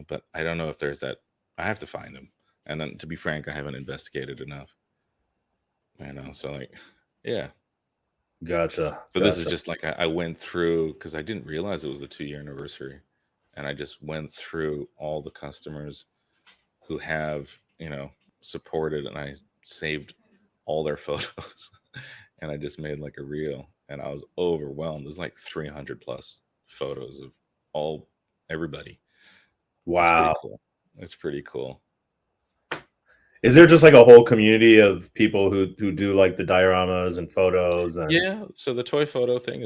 But I don't know if there's that. I have to find them. And then, to be frank, I haven't investigated enough. So like, yeah.
Gotcha.
So this is
Gotcha.
just like I went through because I didn't realize it was the 2-year anniversary, and I just went through all the customers who have supported, and I saved all their photos, and I just made like a reel, and I was overwhelmed. There's like 300 plus photos of everybody. It's pretty
Wow.
cool. It's pretty cool.
Is there just like a whole community of people who do like the dioramas and photos and
Yeah. So the toy photo thing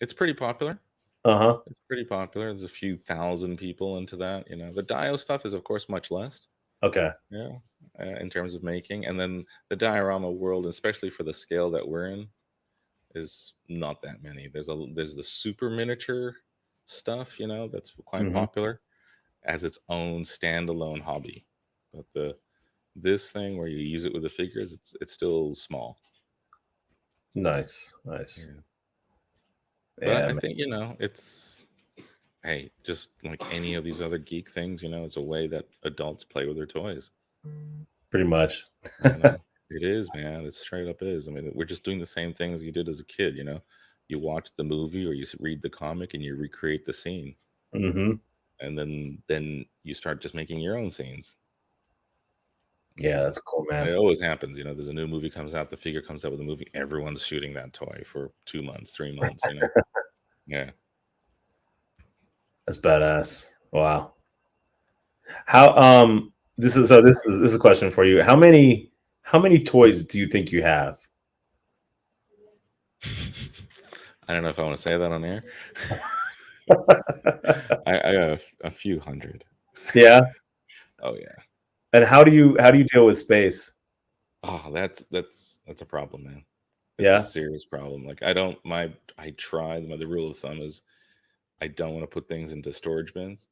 it's pretty popular.
uh-huh.
It's pretty popular. There's a few thousand people into that. The Dio stuff is of course much less.
Okay.
Yeah, in terms of making, and then the diorama world, especially for the scale that we're in, is not that many. There's the super miniature stuff, that's quite
Hmm.
popular as its own standalone hobby, but this thing where you use it with the figures, it's still small.
Nice. Nice.
Yeah, but
Yeah,
I
man.
think it's, hey, just like any of these other geek things, it's a way that adults play with their toys.
Pretty much.
It is, man. It straight up is. I mean, we're just doing the same things you did as a kid. You watch the movie or you read the comic and you recreate the scene,
Hmm.
and then you start just making your own scenes.
Yeah, that's cool,
And
man.
it always happens. There's a new movie comes out, the figure comes out with a movie, everyone's shooting that toy for 2 months, 3 months. Yeah.
That's badass. Wow. How this is a question for you. How many toys do you think you have?
I don't know if I want to say that on air. I have a few hundred.
Yeah.
Oh yeah.
And how do you deal with space?
Oh, that's a problem, man. It's a
Yeah.
serious problem. Like I try. The rule of thumb is I don't want to put things into storage bins.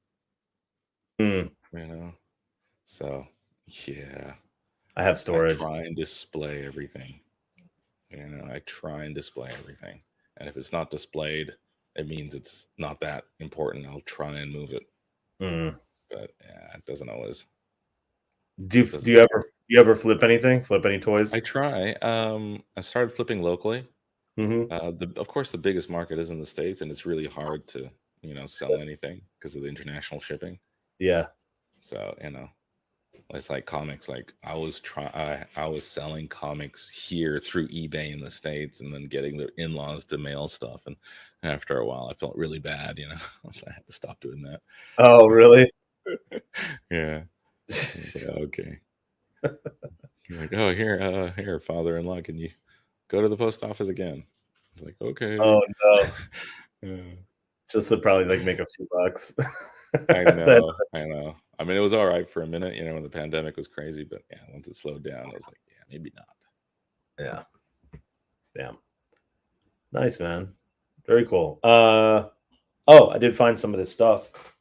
Hmm.
You know, so yeah,
I have
I
storage.
try and display everything. I try and display everything, and if it's not displayed, it means it's not that important. I'll try and move it,
Mm.
but yeah, it doesn't always.
Do you, do
Doesn't
you
always
ever
work.
you ever flip anything? Flip any
I
toys?
try. I started flipping locally.
Hmm.
Of course, the biggest market is in the States, and it's really hard to sell anything because of the international shipping.
Yeah.
So it's like comics. Like I was selling comics here through eBay in the States, and then getting the in-laws to mail stuff. And after a while, I felt really bad. So I had to stop doing that.
Oh, really?
Yeah. Yeah. Okay. You're like, oh, here, father-in-law, can you go to the post office again? It's like, okay.
Oh no.
Yeah.
Just to probably like make a few bucks.
I know, I know. I mean, it was all right for a minute, you know, when the pandemic was crazy, but yeah, once it slowed down, I was like, yeah, maybe not.
Yeah. Damn. Nice, man. Very cool. I did find some of this stuff,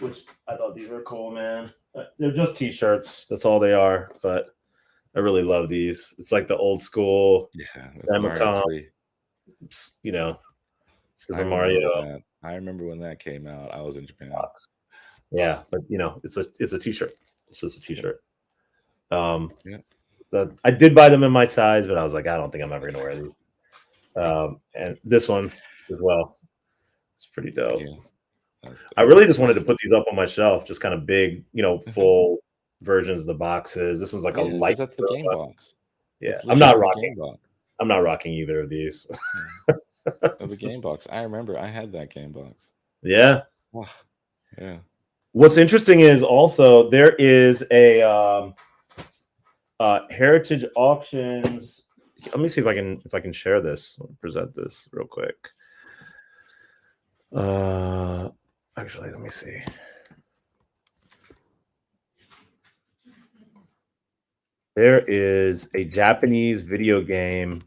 which I thought these were cool, man. They're just t-shirts. That's all they are, but I really love these. It's like the old school
Yeah, that's Mario
Famicom,
3.
you know,
I
Super
remember
Mario
that. I remember when that came out. I was in Japan.
box. Yeah, but you know, it's a t-shirt. It's just a t-shirt.
Yeah.
I did buy them in my size, but I was like, I don't think I'm ever gonna wear these. And this one as well. It's pretty dope.
Yeah.
I really just wanted to put these up on my shelf, just kind of big, you know, full versions of the boxes. This one's like a
Yeah,
light.
that's the game box.
Yeah,
It's
I'm not
legit the
rocking.
game box.
I'm not rocking either of these.
That's a game box. I remember I had that game box.
Yeah.
Oh, yeah.
What's interesting is also there is a Heritage Auctions. Let me see if I can share this. Let me present this real quick. Actually, let me see. There is a Japanese video game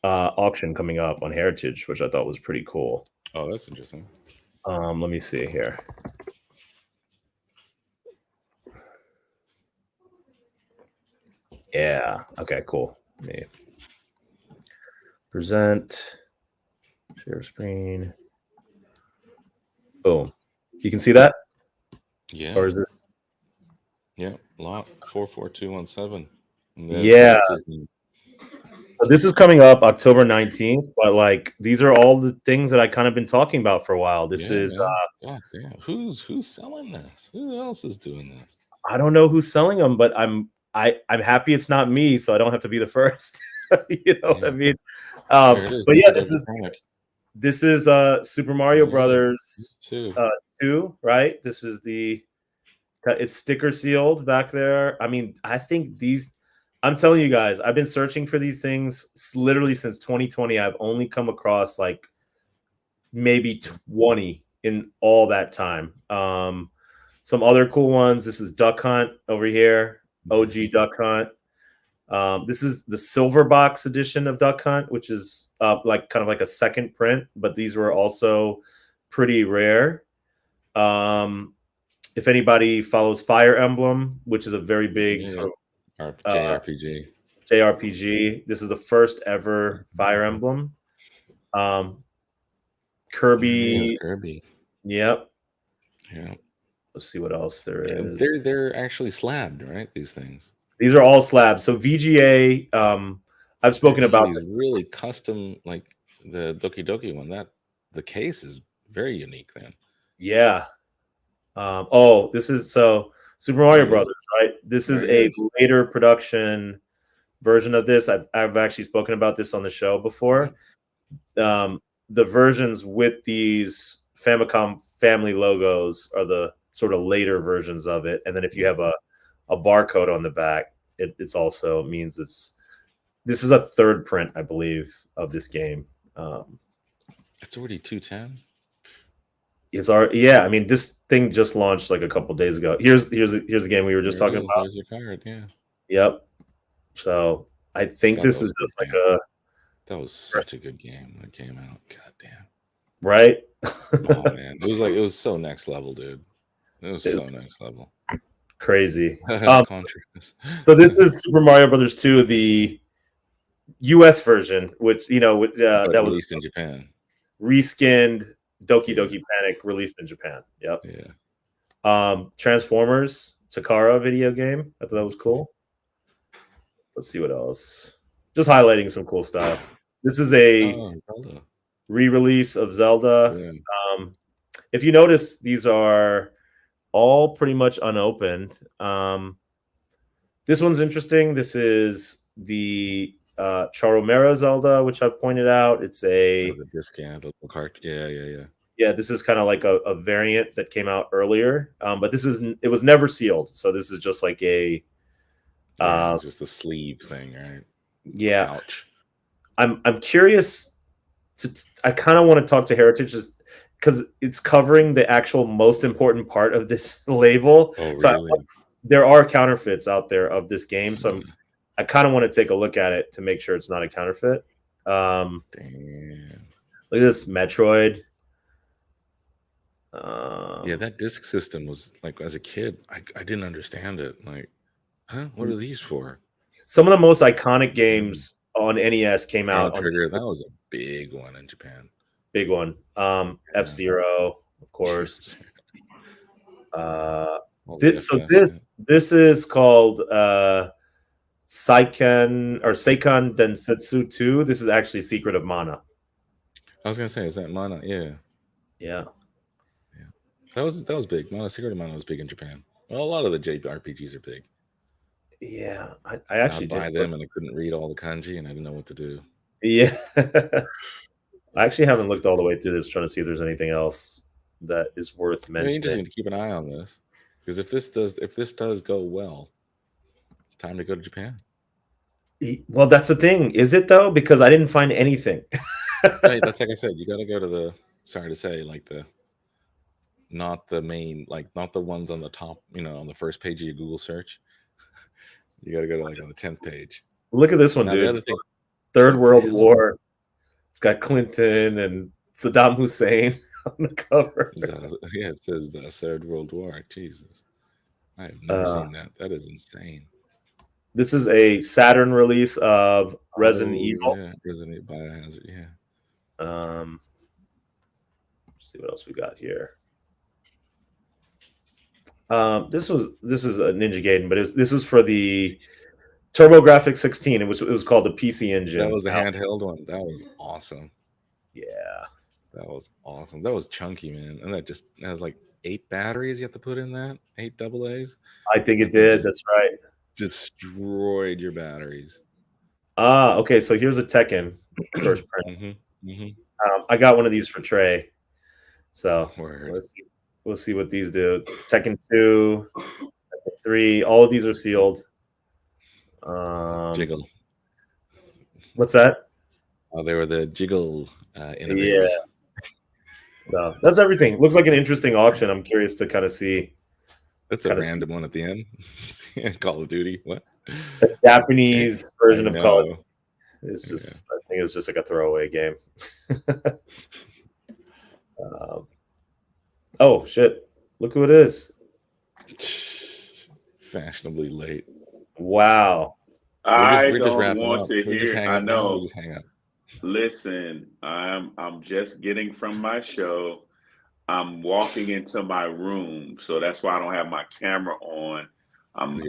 auction coming up on Heritage, which I thought was pretty cool.
Oh, that's interesting.
Let me see here. Yeah. Okay, cool. Let me present, share screen. Boom. You can see that?
Yeah.
Or is this?
Yeah. Lot 44217.
Yeah. This is coming up October 19th, but like these are all the things that I kind of been talking about for a while. This is
God damn. Who's selling this? Who else is doing this?
I don't know who's selling them, but I'm happy it's not me, so I don't have to be the first. You know what I mean? But yeah, this is Super Mario Brothers 2, right? This is it's sticker sealed back there. I mean, I think I'm telling you guys, I've been searching for these things literally since 2020. I've only come across like maybe 20 in all that time. Some other cool ones. This is Duck Hunt over here, OG Duck Hunt. This is the silver box edition of Duck Hunt, which is like kind of like a second print, but these were also pretty rare. If anybody follows Fire Emblem, which is a very big sort of JRPG, this is the first ever Fire Emblem. Kirby. Yep.
Yeah.
Let's see what else there is.
They're actually slabbed, right? These things.
These are all slabs. So VGA, I've spoken about this.
Really custom, like the Doki Doki one. That the case is very unique. Then.
Yeah. This is Super Mario Brothers, right? This is a later production version of this. I've actually spoken about this on the show before. The versions with these Famicom family logos are the sort of later versions of it, and then if you have a barcode on the back, it's also means this is a third print, I believe, of this game.
It's already 210.
I mean, this thing just launched like a couple days ago. Here's a game we were just talking about.
There's your card, yeah.
Yep. So I think this is just like
that was such a good game when it came out. God damn.
Right?
Oh man, it was so next level, dude. It was so next level.
Crazy. So this is Super Mario Brothers 2, the US version, which that was
released in Japan.
Reskinned Doki Doki Panic, released in Japan. Yep.
Yeah.
Transformers Takara video game. I thought that was cool. Let's see what else. Just highlighting some cool stuff. This is a re-release of Zelda.
Yeah.
If you notice, these are all pretty much unopened. This one's interesting. This is the Charomera Zelda, which I pointed out. It's the
discount, the cart. Yeah.
Yeah, this is kind of like a variant that came out earlier, but it was never sealed, so this is just like
just a sleeve thing, right?
Yeah. I'm curious I kind of want to talk to Heritage just because it's covering the actual most important part of this label.
Oh,
So
really?
there are counterfeits out there of this game, so I kind of want to take a look at it to make sure it's not a counterfeit.
Damn.
Look at this Metroid.
Yeah, that disc system was like, as a kid, I didn't understand it. Like, huh? What are these for?
Some of the most iconic games on NES came
Chrono
out on
Trigger.
this
That was a big one in Japan.
big one. F-Zero, of course. This is called Seiken Densetsu 2. This is actually Secret of Mana.
I was gonna say, is that Mana? Yeah.
Yeah.
That was big. Secret of Mana was big in Japan. Well, a lot of the JRPGs are big.
Yeah, I actually
I'd buy them, and I couldn't read all the kanji, and I didn't know what to do.
Yeah. I actually haven't looked all the way through this, trying to see if there's anything else that is worth mentioning.
You just need to keep an eye on this, because if this does go well, time to go to Japan.
Well, that's the thing. Is it though? Because I didn't find anything.
Right, that's like I said. You got to go to the. Sorry to say, like not the main, like not the ones on the top. On the first page of your Google search. You got to go to like on the 10th page.
Look at this one, dude. The other thing, Third World War. It's got Clinton and Saddam Hussein on the cover.
Yeah, it says the Third World War. Jesus, I have never seen that. That is insane.
This is a Saturn release of Resident Evil.
Yeah, Resident Evil Biohazard. Yeah.
Let's see what else we got here. This is a Ninja Gaiden, but this is for the TurboGrafx 16. It was called the PC Engine.
That was a handheld one. That was awesome.
Yeah,
that was awesome. That was chunky, man. And that just has like 8 batteries you have to put in that. 8 AA's.
I think it did. That's right.
Destroyed your batteries.
Okay. So here's a Tekken first print. I got one of these for Trey. So we'll see what these do. Tekken 2, Tekken 3. All of these are sealed.
Jiggle.
What's that?
Oh, they were the Jiggle innovators.
Yeah. So that's everything. Looks like an interesting auction. I'm curious to kind of see.
That's a random one at the end. Call of Duty. What?
The Japanese version of Call of Duty. It's just, I think it's just like a throwaway game. Oh shit! Look who it is.
Fashionably late.
Wow.
I don't want to hear. I know.
Just hang up.
Listen, I'm just getting from my show. I'm walking into my room, so that's why I don't have my camera on.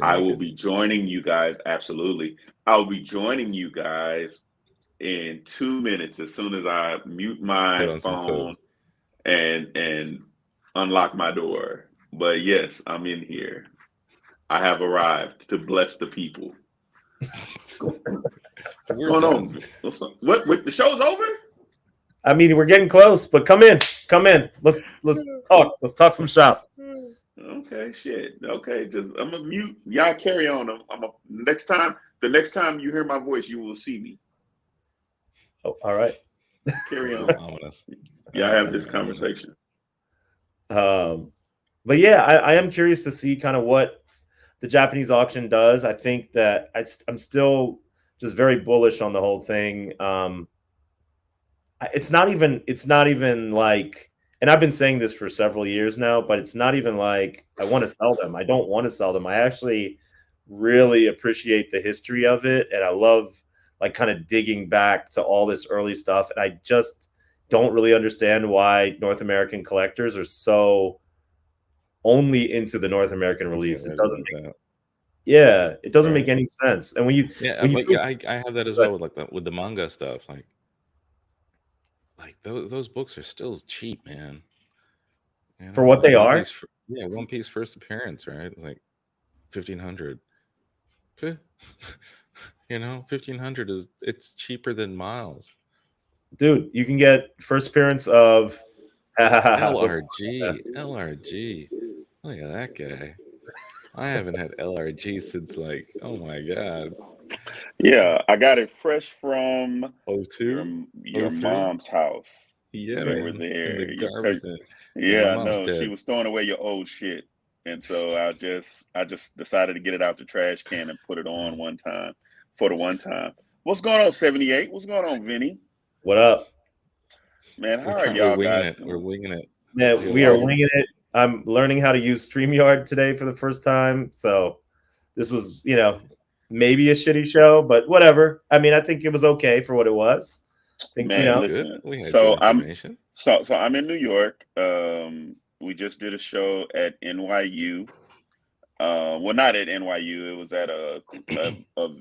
I will be joining you guys. Absolutely, I'll be joining you guys in 2 minutes as soon as I mute my phone and unlock my door. But yes, I'm in here. I have arrived to bless the people. What's going on? What? The show's over?
I mean, we're getting close, but come in. Let's talk. Let's talk some shop.
Okay, shit. Okay, just I'm gonna mute. Y'all carry on. The next time you hear my voice, you will see me.
Oh, all right.
Carry on. Yeah, I have this conversation.
But yeah, I am curious to see kind of what the Japanese auction does. I think that I'm still just very bullish on the whole thing. It's not even like, and I've been saying this for several years now, but it's not even like I want to sell them. I don't want to sell them. I actually really appreciate the history of it, and I love like kind of digging back to all this early stuff. And I just don't really understand why North American collectors are so only into the North American release. It doesn't make any sense. And when you
I have that as well with the manga stuff. Like those books are still cheap, man.
For what they are?
One Piece first appearance, right? It's like 1,500. 1,500 it's cheaper than Miles.
Dude, you can get first appearance of
LRG. Look at that guy. I haven't had LRG since oh my god.
Yeah, I got it fresh from
02?
your
03?
mom's house.
Yeah,
We were
man.
there.
In the
You
garbage.
yeah,
my
I
mom's
know. She
dead.
was throwing away your old shit. And so I just decided to get it out the trash can and put it on one time for the one time. What's going on, 78? What's going on, Vinny?
What up?
Man, how are
We're
y'all
winging
guys
it. We're
doing?
winging it.
Man, we are winging it. I'm learning how to use StreamYard today for the first time. So this was, maybe a shitty show, but whatever. I mean, I think it was okay for what it was. I think,
Man,
Good.
listen.
We had
So
good information.
so I'm in New York. We just did a show at NYU. Well, not at NYU. It was at a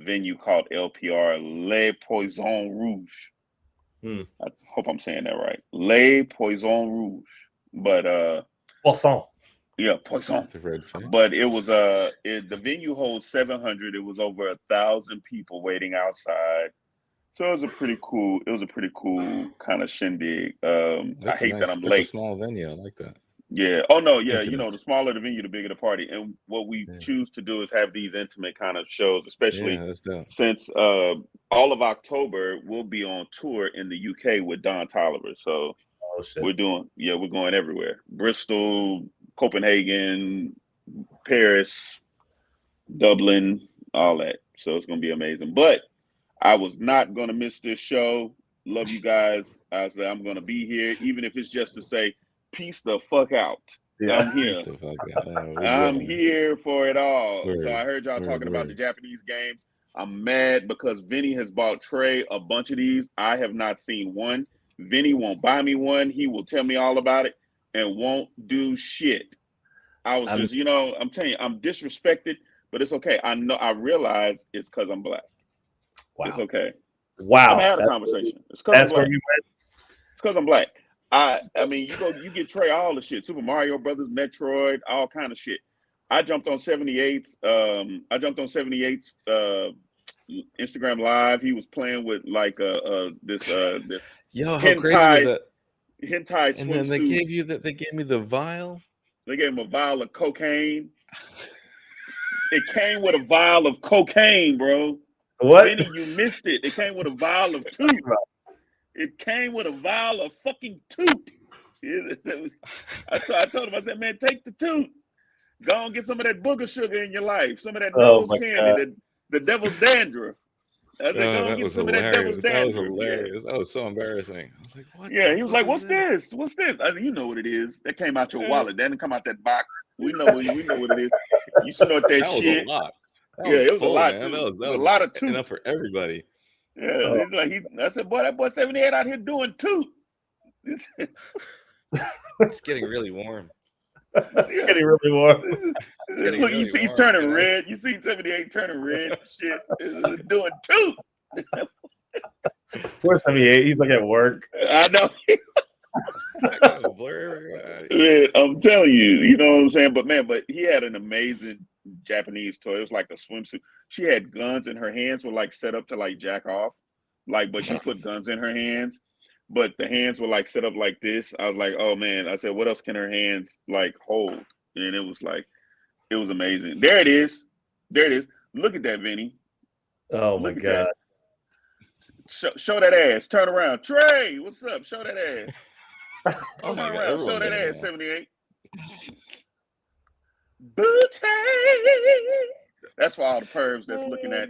venue called LPR, Le Poison Rouge. I hope I'm saying that right. Le Poison Rouge. But
Poisson.
yeah, Poison.
It's a red fish.
But it was the venue holds 700. It was over 1,000 people waiting outside. So it was a pretty cool kind of shindig. I hate that I'm late.
It's a small venue. I like that.
Yeah. Oh no. Yeah.
Intimate.
The smaller the venue, the bigger the party. And what we choose to do is have these intimate kind of shows, especially since all of October we'll be on tour in the UK with Don Tolliver. So we're going everywhere: Bristol, Copenhagen, Paris, Dublin, all that. So it's gonna be amazing. But I was not gonna miss this show. Love you guys. I said I'm gonna be here, even if it's just to say peace the fuck out. Yeah. I'm here. I'm here for it all. So I heard y'all talking about the Japanese games. I'm mad because Vinny has bought Trey a bunch of these. I have not seen one. Vinny won't buy me one. He will tell me all about it and won't do shit. I was I'm telling you, I'm disrespected, but it's okay. I realize it's because I'm black. Wow. It's okay.
Wow.
I'm having a conversation. It's because I'm black. It's because I'm black. I mean, you get Trey all the shit. Super Mario Brothers, Metroid, all kind of shit. I jumped on 78's. Instagram Live. He was playing with like this
Yo, how crazy was that?
Hentai swimsuit.
And then they gave me the vial.
They gave him a vial of cocaine. It came with a vial of cocaine, bro.
What?
Vinny, you missed it. It came with a vial of toot. It came with a vial of fucking toot. I told him, I said, man, take the toot. Go and get some of that booger sugar in your life. Some of that nose candy, the devil's dandruff. I said, go and get some of that devil's dandruff.
That was hilarious. That was so embarrassing. I was like, what?
Yeah, he was like, what's this? What's this? I said, you know what it is. That came out your wallet. That didn't come out that box. We know what it is. You snort that shit.
Was a lot.
It was a lot.
Man.
Too.
That was
a lot of toot.
Enough for everybody.
Yeah, it's like I said, boy, that boy 78 out here doing toot.
It's getting really warm.
It's getting really warm.
Look, you see he's turning red. You see 78 turning red. Shit, doing toot.
Poor 78. He's like at work.
I know. Man, I'm telling you, you know what I'm saying? But he had an amazing Japanese toy. It was like a swimsuit. She had guns in her hands, were like set up to like jack off. But she put guns in her hands, but the hands were like set up like this. I was like, oh man. I said, what else can her hands like hold? And it was amazing. There it is. Look at that, Vinny.
Oh my God.
Show that ass. Turn around. Trey, what's up? Show that ass.
Oh my
God. Show that ass, 78. Booty. That's for all the pervs that's looking at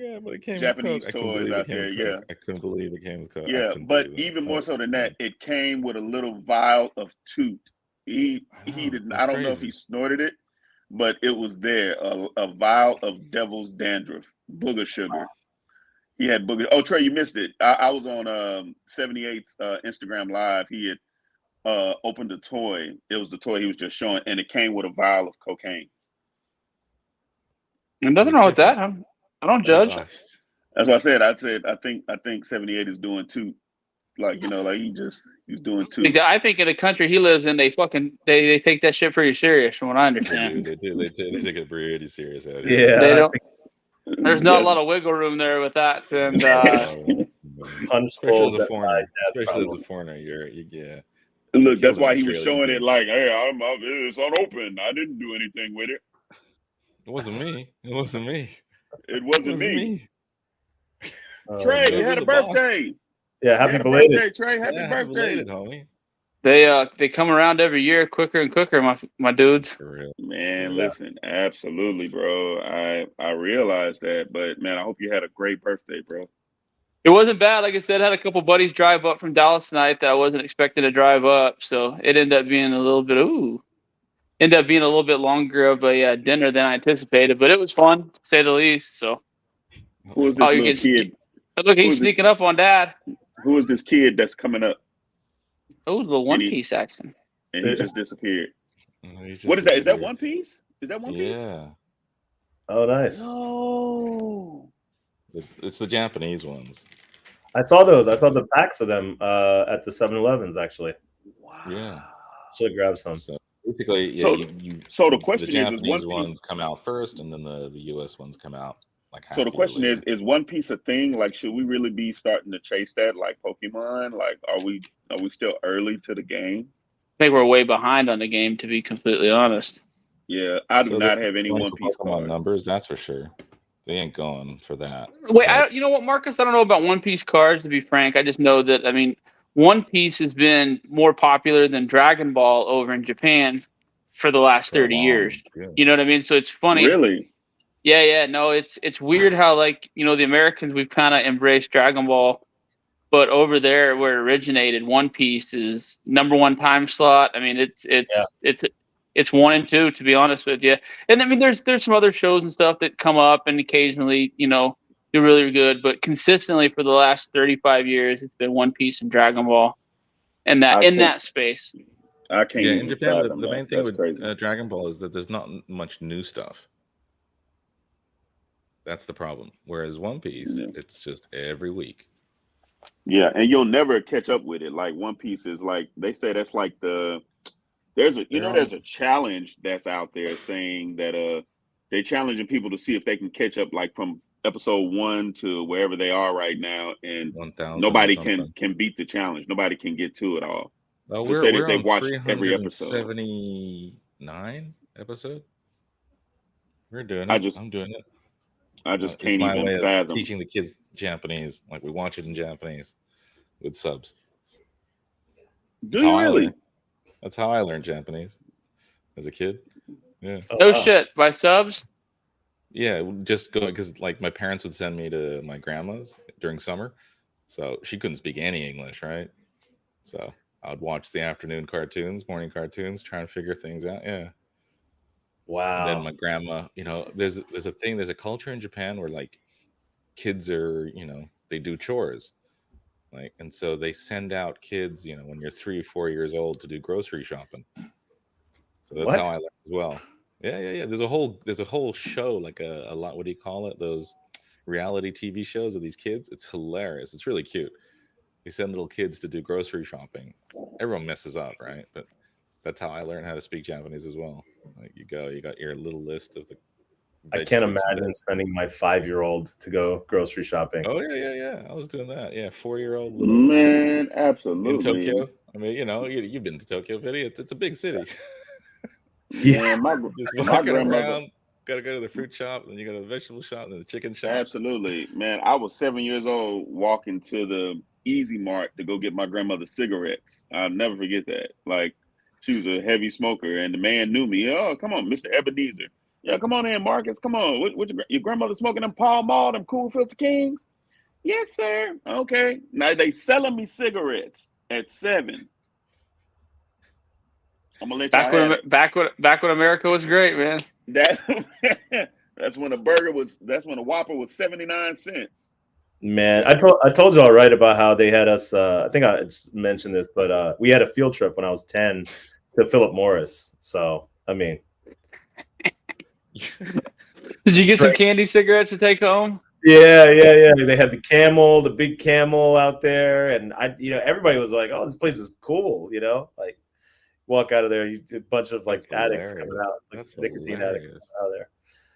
Japanese toys out there. Yeah.
I couldn't believe it came with Coke.
Yeah, but even more so than that, it came with a little vial of toot. He didn't. I don't know if he snorted it, but it was there. A vial of devil's dandruff, booger sugar. He had booger. Oh, Trey, you missed it. I was on 78's Instagram Live. He had opened a toy. It was the toy he was just showing, and it came with a vial of cocaine.
And nothing wrong with that. I don't judge.
That's what I said. I think 78 is doing toot. Like, like he's doing toot.
I think in the country he lives in, they take that shit pretty serious, from what I understand.
They do. They take it pretty serious.
Yeah.
They don't. There's not a lot of wiggle room there with that. And
especially as a foreigner, yeah.
Look, that's why he was showing it like, hey, it's unopened. I didn't do anything with it.
It wasn't me.
It wasn't me. Trey, you
Those are
had a
the boss.
birthday.
Yeah, happy belated.
Trey. Happy birthday,
belated, homie.
They come around every year quicker and quicker, my dudes.
For real.
man.
Yeah.
Listen, absolutely, bro. I realized that, but man, I hope you had a great birthday, bro.
It wasn't bad. Like I said, I had a couple buddies drive up from Dallas tonight that I wasn't expecting to drive up, so it ended up being a little bit longer of a dinner than I anticipated, but it was fun, to say the least. So,
Who is this little kid?
Look, he's sneaking up on Dad.
Who is this kid that's coming up?
Oh, the One Piece action.
And he just disappeared.
Just
what is that? Is that One Piece? Is that One Piece?
Yeah.
Oh, nice.
No.
It's the Japanese ones.
I saw those. I saw the packs of them at the 7-Elevens, actually.
Wow.
Yeah.
Should have grabbed some.
So basically, yeah,
so the question
the Japanese ones come out first, and then the US ones come out like half.
So the question is One Piece a thing? Like, should we really be starting to chase that like Pokemon? Like, are we still early to the game?
I think we're way behind on the game, to be completely honest.
Yeah, I do not have any One Piece cards.
Numbers, that's for sure. They ain't going for that.
Wait, you know what, Marcus? I don't know about One Piece cards, to be frank. I just know that, I mean, One Piece has been more popular than Dragon Ball over in Japan for the last 30 years.
Yeah.
You know what I mean? So it's funny.
Really?
Yeah. No, it's weird how, like, you know, the Americans, we've kind of embraced Dragon Ball, but over there where it originated, One Piece is #1 time slot. I mean, it's 1 and 2, to be honest with you. And I mean, there's some other shows and stuff that come up, and occasionally, you know, do really good. But consistently for the last 35 years, it's been One Piece and Dragon Ball, and that space.
I can't.
Yeah, in Japan, the main thing
That's
with Dragon Ball is that there's not much new stuff. That's the problem. Whereas One Piece, it's just every week.
Yeah, and you'll never catch up with it. Like One Piece is like, they say that's like there's a challenge that's out there saying that they're challenging people to see if they can catch up like from episode 1 to wherever they are right now, and
1,000
nobody can beat the challenge. Nobody can get to it all.
Well,
we're
on
watched every episode.
379 episode. We're doing it. I'm doing it.
I just
it's
can't
my
even
way
fathom
of teaching the kids Japanese. Like, we watch it in Japanese with subs.
Do you really?
That's how I learned Japanese as a kid. Yeah.
No shit. By subs?
Yeah, just going because like my parents would send me to my grandma's during summer, so she couldn't speak any English, right? So I would watch the afternoon cartoons, morning cartoons, trying to figure things out. Yeah.
Wow.
And then my grandma, you know, there's a culture in Japan where like kids are, you know, they do chores. Like, and so they send out kids, you know, when you're 3 or 4 years old to do grocery shopping. So that's how I learned as well. Yeah. There's a whole show, like a lot. What do you call it? Those reality TV shows of these kids. It's hilarious. It's really cute. They send little kids to do grocery shopping. Everyone messes up, right? But that's how I learned how to speak Japanese as well. Like you got your little list of the.
I can't imagine sending my 5-year-old to go grocery shopping.
Oh yeah. I was doing that. Yeah, 4-year-old
man, absolutely.
In Tokyo. I mean, you know, you've been to Tokyo, Vinny. It's a big city.
Yeah,
just walking around. Got to go to the fruit shop, then you go to the vegetable shop, then the chicken shop.
Absolutely, man. I was 7 years old walking to the Easy Mart to go get my grandmother cigarettes. I'll never forget that. Like, she was a heavy smoker, and the man knew me. Oh, come on, Mr. Ebenezer. Yeah, come on in, Marcus. Come on. What your grandmother smoking them Pall Mall, them Cool Filter Kings? Yes, sir. Okay. Now they selling me cigarettes at 7. I'm gonna let
back when America was great, man.
That's when a Whopper was 79 cents.
Man, I told y'all right about how they had us. I think I mentioned this, but we had a field trip when I was 10 to Philip Morris. So I mean,
did you get some candy cigarettes to take home?
Yeah. They had the big camel out there, and everybody was like, "Oh, this place is cool," you know, like. Walk out of there, a bunch of like addicts coming out, like nicotine addicts coming out of there.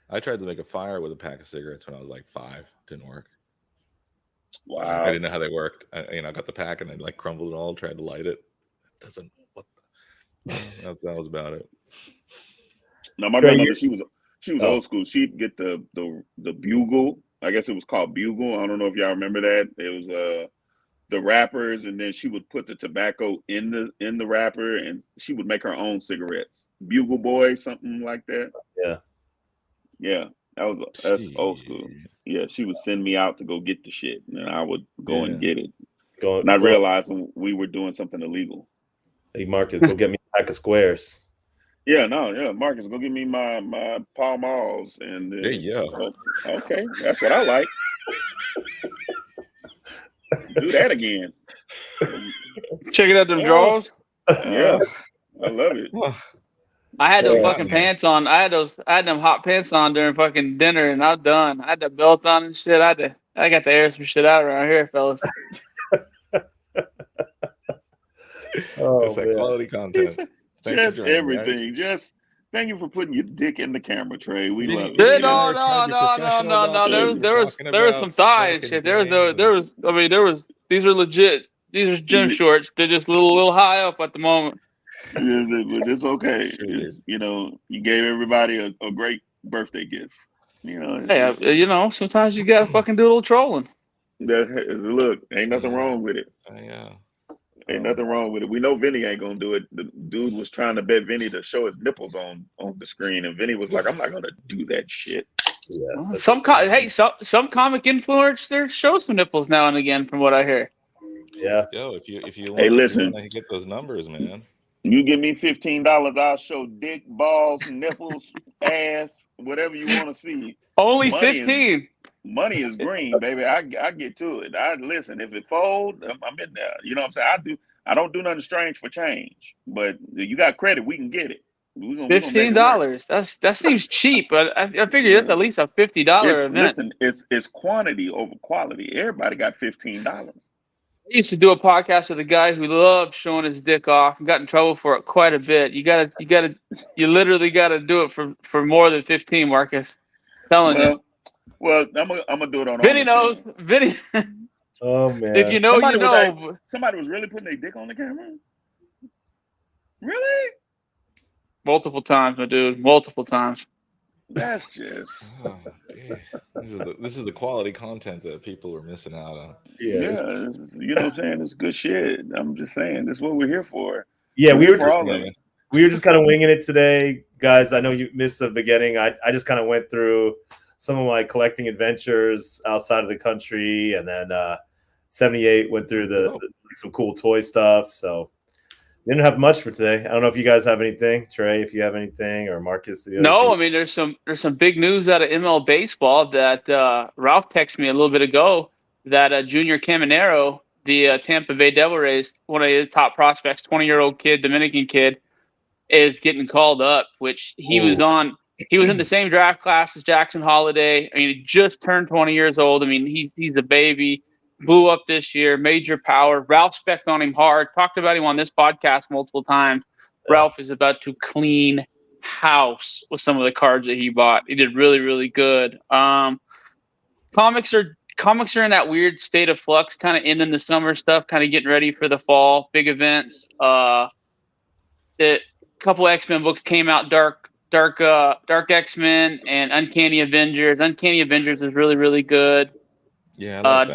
I tried to make a fire with a pack of cigarettes when I was like 5. Didn't work.
Wow.
I didn't know how they worked. I got the pack and I like crumbled it all, tried to light it. It doesn't. That was about it.
Now my grandmother, she was old school. She'd get the bugle I guess it was called Bugle. I don't know if y'all remember that. It was the wrappers, and then she would put the tobacco in the wrapper, and she would make her own cigarettes. Bugle Boy, something like that. Yeah, that's old school. Yeah, she would send me out to go get the shit, and then I would go and get it. Not realizing we were doing something illegal.
Hey, Marcus, go get me a pack of squares.
Yeah, Marcus, go get me my Pall Malls, and
there you go.
Okay, that's what I like. Do that again.
Checking out them drawers.
Yeah, I love it.
I had those fucking pants on. I had them hot pants on during fucking dinner, and I'm done. I had the belt on and shit. I got to air some shit out around here, fellas.
That's that quality content.
Just everything. Just thank you for putting your dick in the camera, Trey. We love it.
No. There was some thigh and shit. There was. These are legit. These are gym shorts. They're just a little high up at the moment.
Yeah, but it's okay. It's, you gave everybody a great birthday gift.
Hey, sometimes you gotta fucking do a little trolling.
Look, ain't nothing wrong with it.
Yeah.
Ain't nothing wrong with it. We know Vinny ain't gonna do it. The dude was trying to bet Vinny to show his nipples on the screen, and Vinny was like, "I'm not gonna do that shit."
Yeah.
Some comic influencers show some nipples now and again, from what I hear.
Yeah.
Yo, if you
hey, listen,
to get those numbers, man.
You give me $15, I'll show dick, balls, nipples, ass, whatever you want to see.
Only 15.
Money is green, baby. I get to it. Listen. If it folds, I'm in there. You know what I'm saying? I don't do nothing strange for change. But you got credit, we can get it.
$15. That seems cheap, but I figure that's at least a $50 event.
Listen, it's quantity over quality. Everybody got $15.
I used to do a podcast with a guy who loved showing his dick off and got in trouble for it quite a bit. You literally gotta do it for more than 15, Marcus. I'm telling you.
Well, I'm gonna do it on.
Vinny knows. Vinny.
Oh man!
If you know,
somebody
you know.
Somebody was really putting their dick on the camera. Really?
Multiple times, my dude. Multiple times.
That's just.
This is the quality content that people are missing out on.
Yeah, you know what I'm saying? It's good shit. I'm just saying, this is what we're here for.
Yeah, we were just kind of winging it today, guys. I know you missed the beginning. I just kind of went through some of my collecting adventures outside of the country, and then 78 went through some cool toy stuff. So we didn't have much for today. I don't know if you guys have anything, Trey, if you have anything, or Marcus.
No, I mean there's some big news out of ML baseball that Ralph texted me a little bit ago that Junior Caminero, the Tampa Bay Devil Rays, one of the top prospects, 20-year-old kid, Dominican kid, is getting called up, which he was on. He was in the same draft class as Jackson Holiday. I mean, he just turned 20 years old. I mean, he's a baby. Blew up this year. Major power. Ralph spec'd on him hard. Talked about him on this podcast multiple times. Ralph is about to clean house with some of the cards that he bought. He did really, really good. Comics are in that weird state of flux, kind of ending the summer stuff, kind of getting ready for the fall, big events. A couple X-Men books came out, Dark X-Men and Uncanny Avengers. Uncanny Avengers was really, really good.
Yeah, I like that.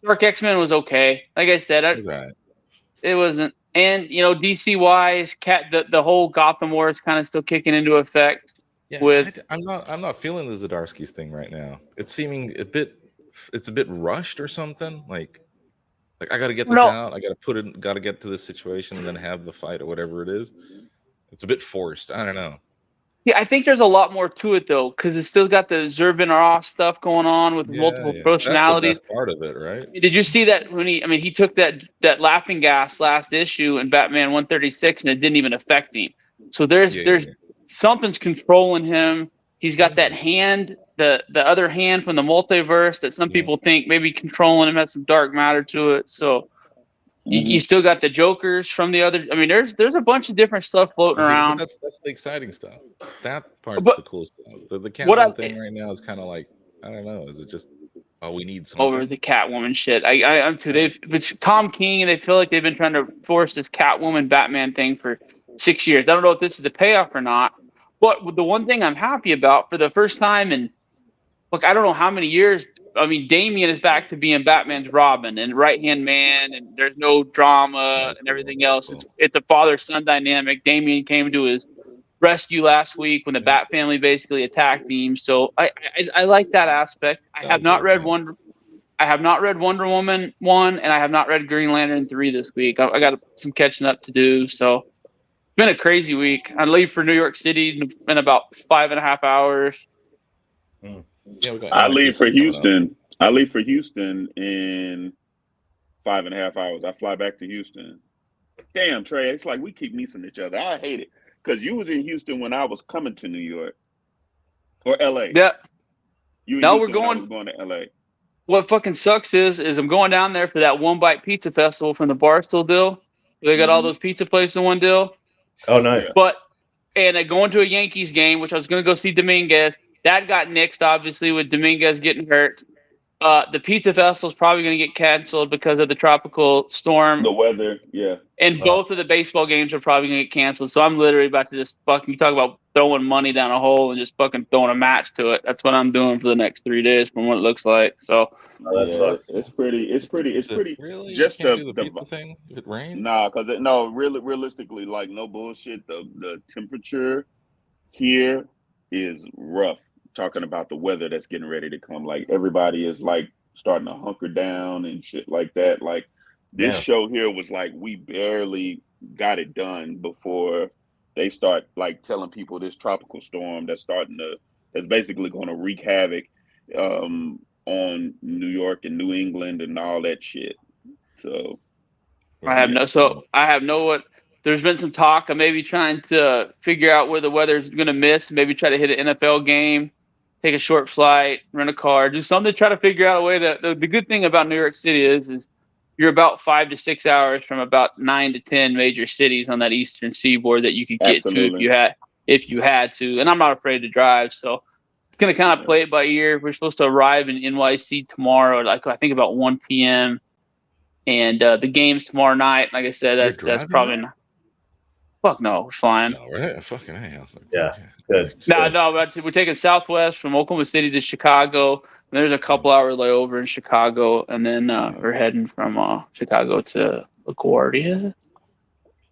Dark X-Men was okay. Like I said, it wasn't. And DC wise, the whole Gotham War is kind of still kicking into effect.
Yeah, I'm not feeling the Zdarsky's thing right now. It's seeming a bit rushed or something. Like I got to get this out. I got to get to this situation and then have the fight or whatever it is. It's a bit forced. I don't know.
Yeah, I think there's a lot more to it though, because it's still got the Zervin stuff going on with multiple personalities.
That's the best part of it, right?
Did you see that when he took that laughing gas last issue in Batman 136 and it didn't even affect him? So there's something's controlling him. He's got that hand, the other hand from the multiverse that some people think maybe controlling him, has some dark matter to it. So you still got the Jokers from the other. I mean, there's a bunch of different stuff floating around.
That's the exciting stuff. That part's the cool stuff. The Catwoman thing right now is kind of like, I don't know. Is it just we need something
over the Catwoman shit? I'm too. It's Tom King, and they feel like they've been trying to force this Catwoman Batman thing for 6 years. I don't know if this is a payoff or not. But the one thing I'm happy about, for the first time in look, I don't know how many years. I mean, Damian is back to being Batman's Robin and right-hand man, and there's no drama and everything else.
Cool.
It's a father-son dynamic. Damian came to his rescue last week when the Bat family basically attacked him. So I like that aspect. I have not read Wonder Woman 1, and I have not read Green Lantern 3 this week. I got some catching up to do. So it's been a crazy week. I leave for New York City in about 5.5 hours.
Yeah,
I leave for Houston. I leave for Houston in 5.5 hours. I fly back to Houston. Damn, Trey, it's like we keep missing each other. I hate it because you was in Houston when I was coming to New York or LA.
Yeah.
You in
Now
Houston
we're
when I was going to LA.
What fucking sucks is I'm going down there for that One Bite Pizza Festival from the Barstool deal. They got all those pizza places in one deal.
Oh, nice.
And going to a Yankees game, which I was going to go see Dominguez. That got nixed, obviously, with Dominguez getting hurt. The Pizza Festival is probably going to get canceled because of the tropical storm.
The weather, yeah.
And both of the baseball games are probably going to get canceled. So I'm literally about to just fucking talk about throwing money down a hole and just fucking throwing a match to it. That's what I'm doing for the next 3 days from what it looks like. So
that sucks.
It's pretty.
Really?
Just
you can't do the pizza thing if it rains?
Nah, realistically, like no bullshit. The temperature here is rough. Talking about the weather that's getting ready to come, like everybody is like starting to hunker down and shit like that. Like this show here was like we barely got it done before they start like telling people this tropical storm that's basically going to wreak havoc on New York and New England and all that shit. So there's been some talk of maybe trying to figure out where the weather's going to miss, maybe try to hit an NFL game. Take a short flight, rent a car, do something to try to figure out a way that the good thing about New York City is you're about 5 to 6 hours from about 9 to 10 major cities on that eastern seaboard that you could get to if you had to. And I'm not afraid to drive, so it's gonna kind of play it by ear. We're supposed to arrive in NYC tomorrow, like I think about 1 p.m. And the game's tomorrow night. Like I said, that's probably not. Fuck no, we're flying.
No, right? Fucking A. I was like,
yeah. Good.
No, we're taking Southwest from Oklahoma City to Chicago. And there's a couple-hour layover in Chicago, and then we're heading from Chicago to LaGuardia.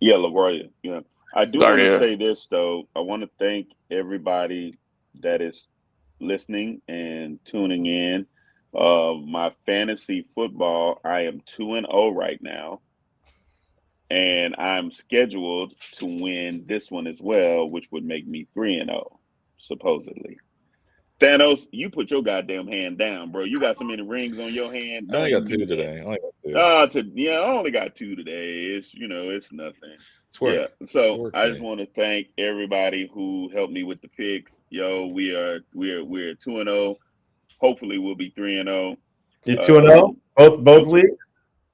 Yeah, LaGuardia. Yeah, I do want to say this though. I want to thank everybody that is listening and tuning in. My fantasy football, I am 2-0 right now. And I'm scheduled to win this one as well, which would make me 3-0, supposedly. Thanos, you put your goddamn hand down, bro. You got so many rings on your hand.
I only got 2 today.
I only got 2 today. It's nothing.
It's work.
Yeah. So I just want to thank everybody who helped me with the picks. Yo, we're 2-0. Hopefully, we'll be 3-0.
You're 2-0? Both leagues?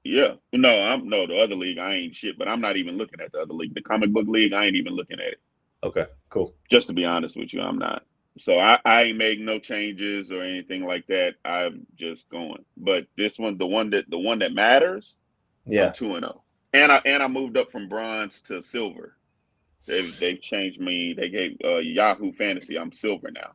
Yeah. No, the other league, I ain't shit, but I'm not even looking at the other league. The comic book league, I ain't even looking at it.
Okay, cool.
Just to be honest with you, I'm not. So I ain't make no changes or anything like that. I'm just going. But this one, the one that matters, I'm 2-0. And I moved up from bronze to silver. They've changed me. They gave Yahoo Fantasy. I'm silver now.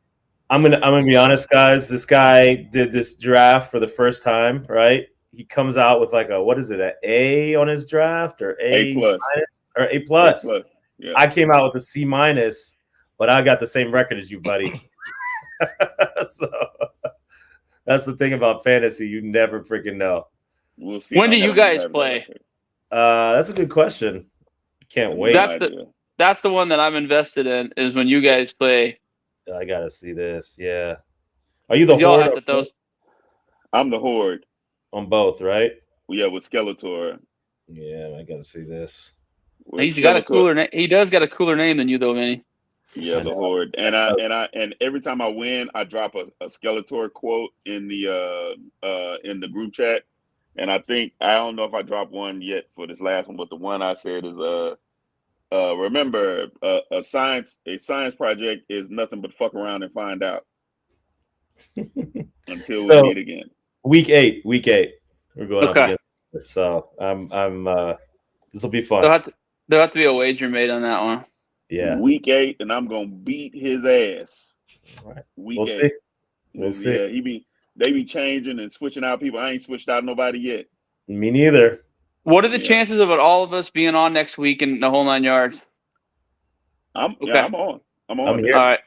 I'm gonna be honest, guys. This guy did this draft for the first time, right? He comes out with like an A on his draft or A plus or A plus. Yeah. I came out with a C minus, but I got the same record as you, buddy. So that's the thing about fantasy. You never freaking know.
We'll see.
When do you guys play?
That's a good question. Can't wait.
That's the one that I'm invested in is when you guys play.
I gotta see this. Yeah. Are you the Horde?
I'm the Horde.
On both, right?
Yeah, with Skeletor.
Yeah, I gotta see this.
He's got a cooler name. He does got a cooler name than you, though, Vinny.
Yeah, the Horde. And every time I win, I drop a Skeletor quote in the group chat. And I don't know if I dropped one yet for this last one, but the one I said is remember a science project is nothing but fuck around and find out until we meet again.
Week 8. We're going up against it. So I'm this will be fun.
There'll have to be a wager made on that one.
Yeah.
Week 8, and I'm gonna beat his ass.
All right. We'll see. We'll see.
Yeah, they be changing and switching out people. I ain't switched out nobody yet.
Me neither.
What are the chances of all of us being on next week in the whole 9 yards?
I'm on.
I'm here.
All right.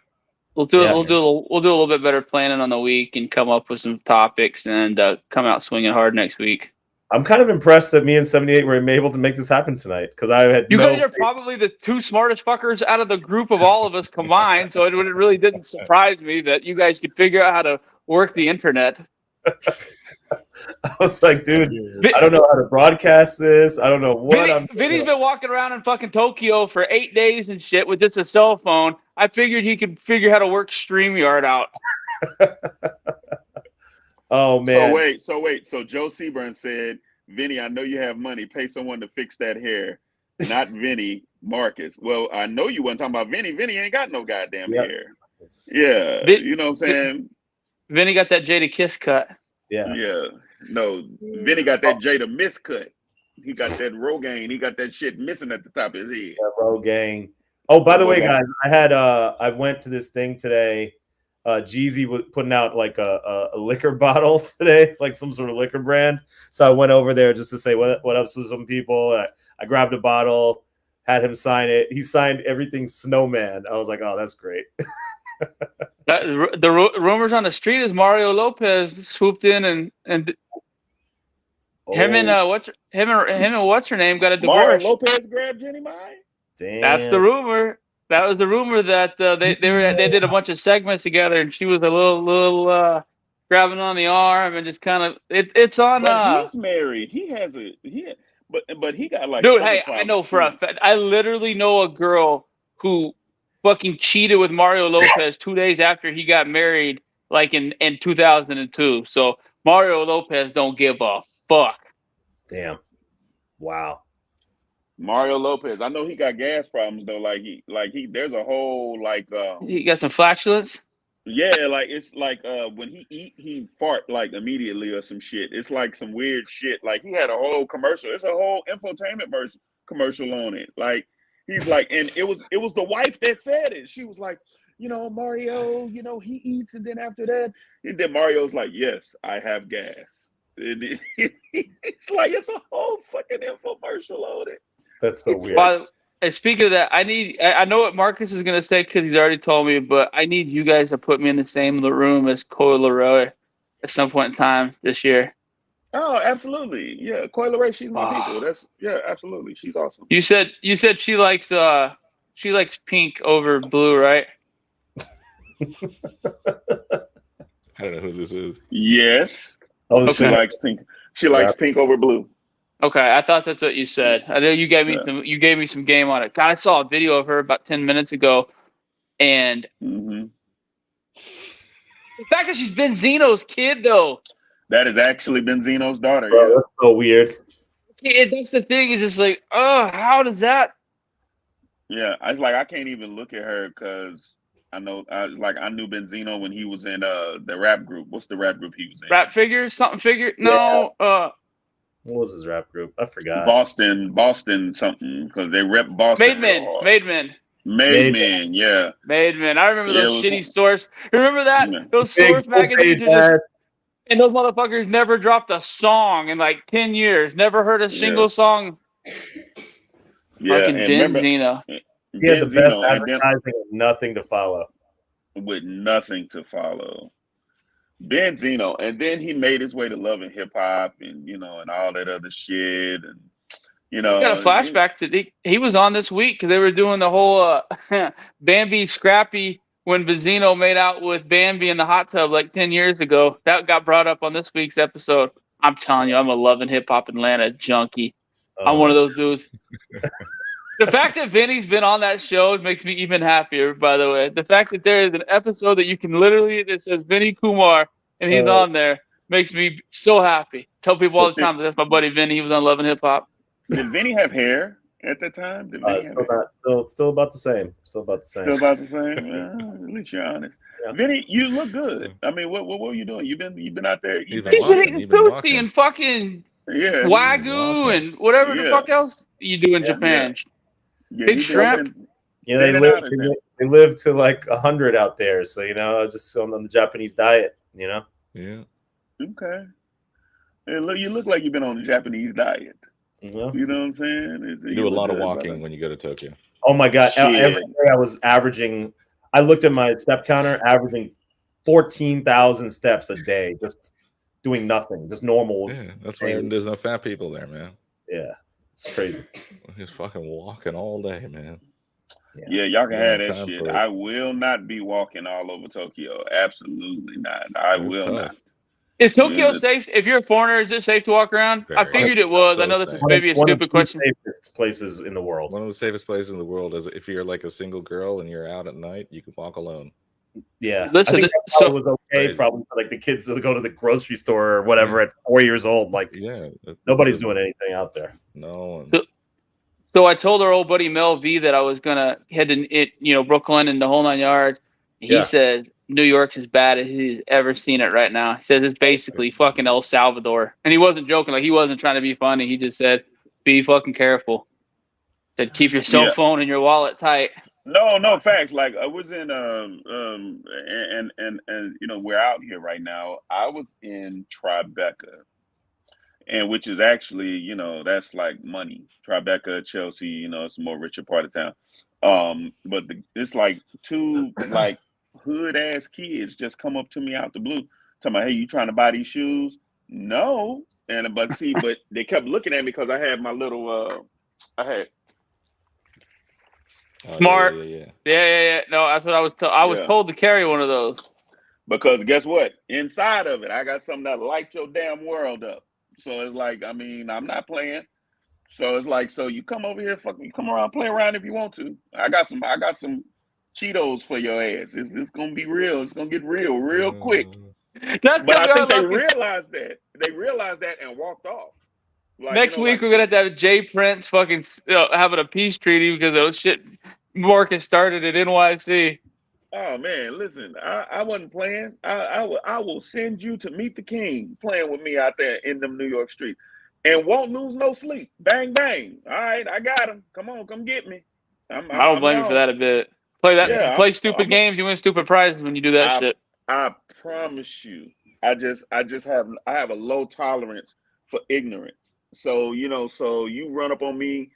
We'll do a little bit better planning on the week and come up with some topics and come out swinging hard next week.
I'm kind of impressed that me and 78 were able to make this happen tonight because I had
you guys are probably the two smartest fuckers out of the group of all of us combined. So it really didn't surprise me that you guys could figure out how to work the internet.
I was like, dude, I don't know how to broadcast this. I don't know what
Vinny's been walking around in fucking Tokyo for 8 days and shit with just a cell phone. I figured he could figure how to work StreamYard out.
Oh, man.
So wait. So Joe Seaburn said, Vinny, I know you have money. Pay someone to fix that hair. Not Vinny, Marcus. Well, I know you wasn't talking about Vinny. Vinny ain't got no goddamn hair. Yeah. You know what I'm saying?
Vinny got that Jada Kiss cut.
Yeah.
No, Vinny got that Jada miscut. He got that Rogaine. He got that shit missing at the top of his head.
Yeah, Rogaine. Oh, by the way, guys, I went to this thing today. Jeezy was putting out like a liquor bottle today, like some sort of liquor brand. So I went over there just to say what up to some people. I grabbed a bottle, had him sign it. He signed everything Snowman. I was like, oh, that's great.
The rumors on the street is Mario Lopez swooped in and him and what's her name got a divorce.
Mario Lopez grabbed Jenny Mai.
Damn.
That's the rumor. That was the rumor that they did a bunch of segments together, and she was a little grabbing on the arm and just kind of it's on.
But he's married. But he got like.
Dude, hey, I know for a fact. I literally know a girl who fucking cheated with Mario Lopez 2 days after he got married, like in 2002. So Mario Lopez don't give a fuck.
Damn. Wow.
Mario Lopez. I know he got gas problems though. Like he there's a whole like
he got some flatulence?
Yeah, like it's like when he eat, he fart like immediately or some shit. It's like some weird shit. Like he had a whole commercial. It's a whole infotainment commercial on it. Like he's like, and it was the wife that said it. She was like, Mario, he eats, and then after that, and then Mario's like, yes, I have gas. It's like it's a whole fucking infomercial on it.
That's so weird.
Well, and speaking of that, I know what Marcus is going to say because he's already told me, but I need you guys to put me in the same room as Coy Leroy at some point in time this year.
Oh, absolutely. Yeah, Coy Leroy, she's my people. Absolutely. She's awesome.
You said she likes pink over blue, right?
I don't know who this is.
Yes.
Oh,
okay. She likes pink. She likes pink over blue.
Okay, I thought that's what you said. I know you gave me some game on it. God, I saw a video of her about 10 minutes ago, and the fact that she's Benzino's kid, though.
That is actually Benzino's daughter.
Bro, that's so weird.
That's the thing. Is just like, how does that?
Yeah, I was like, I can't even look at her because I knew Benzino when he was in the rap group. What's the rap group he was in?
Rap Figures, something figure? No.
What was his rap group? I forgot.
Boston something, because they rep Boston.
Made Men.
Yeah.
Made Men. I remember those shitty Source. Remember that? Yeah. Those Source magazines and those motherfuckers never dropped a song in like 10 years. Never heard a single song.
Yeah.
Fucking Benzino.
He had the best advertising with nothing to follow.
Benzino, and then he made his way to Love and Hip Hop, and and all that other shit, and
I got a flashback to he was on this week because they were doing the whole Bambi Scrappy when Benzino made out with Bambi in the hot tub like 10 years ago. That got brought up on this week's episode. I'm telling you, I'm a Love and Hip Hop Atlanta junkie. I'm one of those dudes. The fact that Vinny's been on that show makes me even happier, by the way. The fact that there is an episode that you can that says Vinny Kumar and he's on there makes me so happy. Tell people all the time that that's my buddy Vinny. He was on Love and Hip Hop.
Did Vinny have hair at the time?
Still about the same. Still about the same.
Well, at least you're honest. Yeah. Vinny, you look good. I mean, what were you doing? You've been out there.
He's been eating sushi and fucking Wagyu and whatever the fuck else you do in Japan.
Yeah,
Big shrimp.
You know, they live to like 100 out there. So, you know, just on the Japanese diet, you know?
Yeah.
Okay. You look like you've been on the Japanese diet.
Yeah.
You know what I'm saying?
You do a lot of walking when you go to Tokyo.
Oh my God. Every day I was averaging, I looked at my step counter, averaging 14,000 steps a day, just doing nothing, just normal.
Yeah, that's why there's no fat people there, man.
Yeah, it's crazy.
He's fucking walking all day, man.
Yeah, y'all can have that shit. I will not be walking all over Tokyo. Absolutely not. I will not.
Is Tokyo safe? If you're a foreigner, is it safe to walk around? I figured it was. I know that's maybe a stupid question.
One of the safest places in the world.
One of the safest places in the world is if you're like a single girl and you're out at night, you can walk alone.
Yeah, listen, I think that was okay. Probably for like the kids that go to the grocery store or whatever at 4 years old. Like, nobody's doing anything out there.
No.
So I told our old buddy Mel V that I was gonna head to Brooklyn and the whole 9 yards. He said New York's as bad as he's ever seen it right now. He says it's basically fucking El Salvador, and he wasn't joking. Like, he wasn't trying to be funny. He just said, "Be fucking careful." Said, "Keep your cell phone and your wallet tight."
No facts. Like, I was in and you know, we're out here right now. I was in Tribeca, and which is actually, you know, that's like money. Tribeca, Chelsea, you know, it's a more richer part of town. But it's like two like hood ass kids just come up to me out the blue, talking about, "Hey, you trying to buy these shoes?" No, but they kept looking at me because I had my little
Smart. Yeah. No, that's what I was told. I was told to carry one of those.
Because guess what? Inside of it, I got something that light your damn world up. So it's like, I mean, I'm not playing. So it's like, so you come over here, you come around, play around if you want to. I got some Cheetos for your ass. It's gonna be real. It's gonna get real quick. But I think they realized that. They realized that and walked off. Like,
next week we're gonna have Jay Prince fucking having a peace treaty because those shit Marcus started at NYC.
Oh man, listen, I wasn't playing. I will send you to meet the king playing with me out there in them New York streets, and won't lose no sleep. Bang bang. All right, I got him. Come on, come get me.
I don't blame you for that a bit. Play stupid games. You win stupid prizes when you do that shit.
I promise you. I have a low tolerance for ignorance. So you run up on me.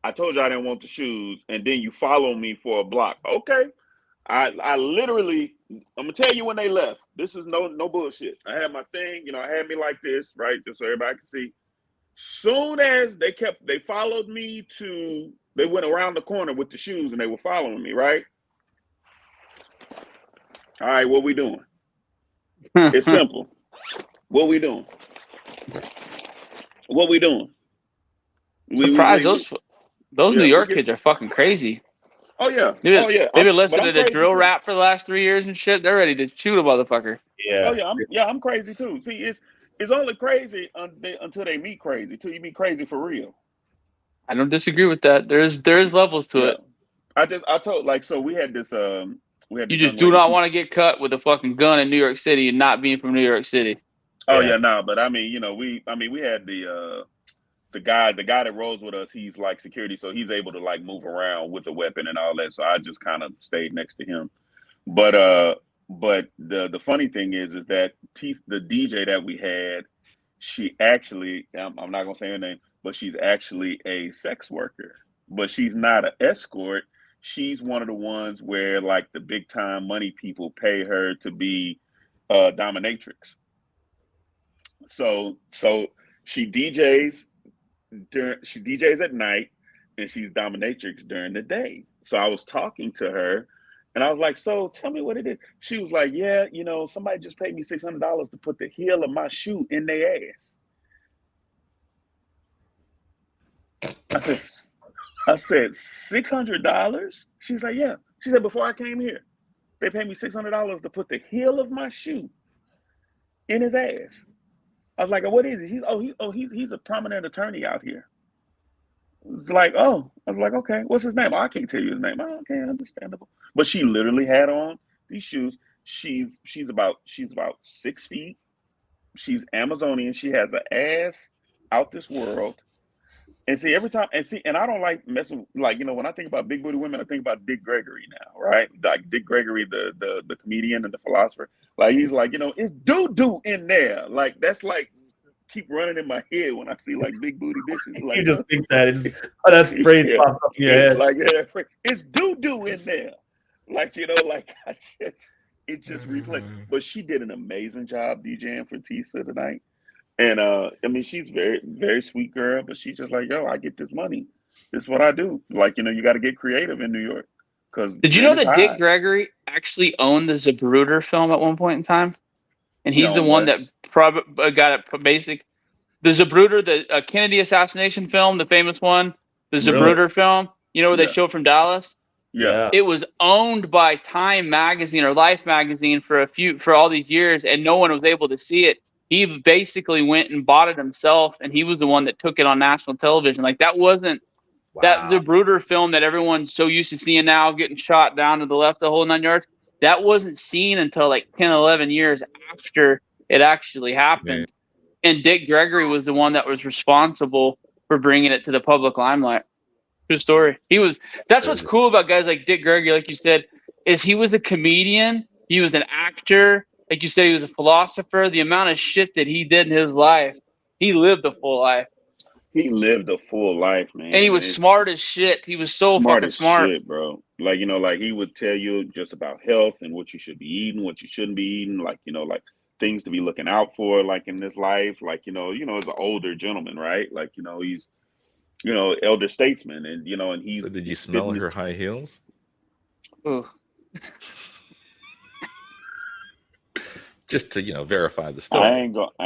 I told you I didn't want the shoes, and then you follow me for a block. Okay. I literally, I'm gonna tell you when they left. This is no bullshit. I had my thing, I had me like this, right, just so everybody can see. Soon as they followed me they went around the corner with the shoes and they were following me, right? All right, what we doing? It's simple. What we doing? What we doing?
Surprise! Those New York kids are fucking crazy.
Oh yeah.
They've been listening to drill rap for the last 3 years and shit. They're ready to shoot a motherfucker.
Yeah.
Oh yeah. I'm crazy too. See, it's only crazy until they meet crazy. Till you meet crazy for real.
I don't disagree with that. There is levels to it.
I told, like, so we had this
you just do not want to get cut with a fucking gun in New York City and not being from New York City.
Oh yeah, no, but I mean, we had the guy that rolls with us, he's like security, so he's able to like move around with a weapon and all that. So I just kind of stayed next to him. But the funny thing is that the DJ that we had, she actually, I'm not gonna say her name, but she's actually a sex worker. But she's not an escort. She's one of the ones where like the big time money people pay her to be dominatrix. So she DJs. She DJs at night and she's dominatrix during the day. So I was talking to her and I was like, so tell me what it is. She was like, yeah, somebody just paid me $600 to put the heel of my shoe in their ass. I said $600? She's like, yeah. She said, before I came here, they paid me $600 to put the heel of my shoe in his ass. I was like, what is it? He's a prominent attorney out here. It's like, oh, I was like, okay, what's his name? Oh, I can't tell you his name. Oh, okay, understandable. But she literally had on these shoes. She's about 6 feet. She's Amazonian. She has an ass out this world. And see, every time, and I don't like messing, like, when I think about big booty women, I think about Dick Gregory now, right? Like Dick Gregory, the comedian and the philosopher. Like, he's like, it's doo-doo in there. Like, that's like, keep running in my head when I see like big booty bitches. Like,
You just think that that's phrase
yeah,
pops up in your
it's
head.
like, it's doo-doo in there. Like, like it just replay. But she did an amazing job DJing for Tisa tonight. And I mean, she's very, very sweet girl, but she's just like, yo, I get this money. This is what I do. Like, you got to get creative in New York.
Did you know that Dick Gregory actually owned the Zapruder film at one point in time? And he's the one that probably got it basic. The Zapruder, the Kennedy assassination film, the famous one, the Zapruder film, where they showed from Dallas?
Yeah.
It was owned by Time magazine or Life magazine for all these years, and no one was able to see it. He basically went and bought it himself, and he was the one that took it on national television. Like, that wasn't that Zapruder film that everyone's so used to seeing now, getting shot down to the left the whole 9 yards. That wasn't seen until like 10, 11 years after it actually happened. Yeah. And Dick Gregory was the one that was responsible for bringing it to the public limelight. True story. That's what's cool about guys like Dick Gregory, like you said, is he was a comedian, he was an actor. Like you said, he was a philosopher. The amount of shit that he did in his life, he lived a full life.
He lived a full life, man.
And he was smart as shit. He was so fucking smart.
Shit, bro. Like, like he would tell you just about health and what you should be eating, what you shouldn't be eating, like, like things to be looking out for, like in this life. Like, as an older gentleman, right? Like, he's, elder statesman, and, and he's.
So did you smell her high heels?
Ooh.
Just to verify the story.
I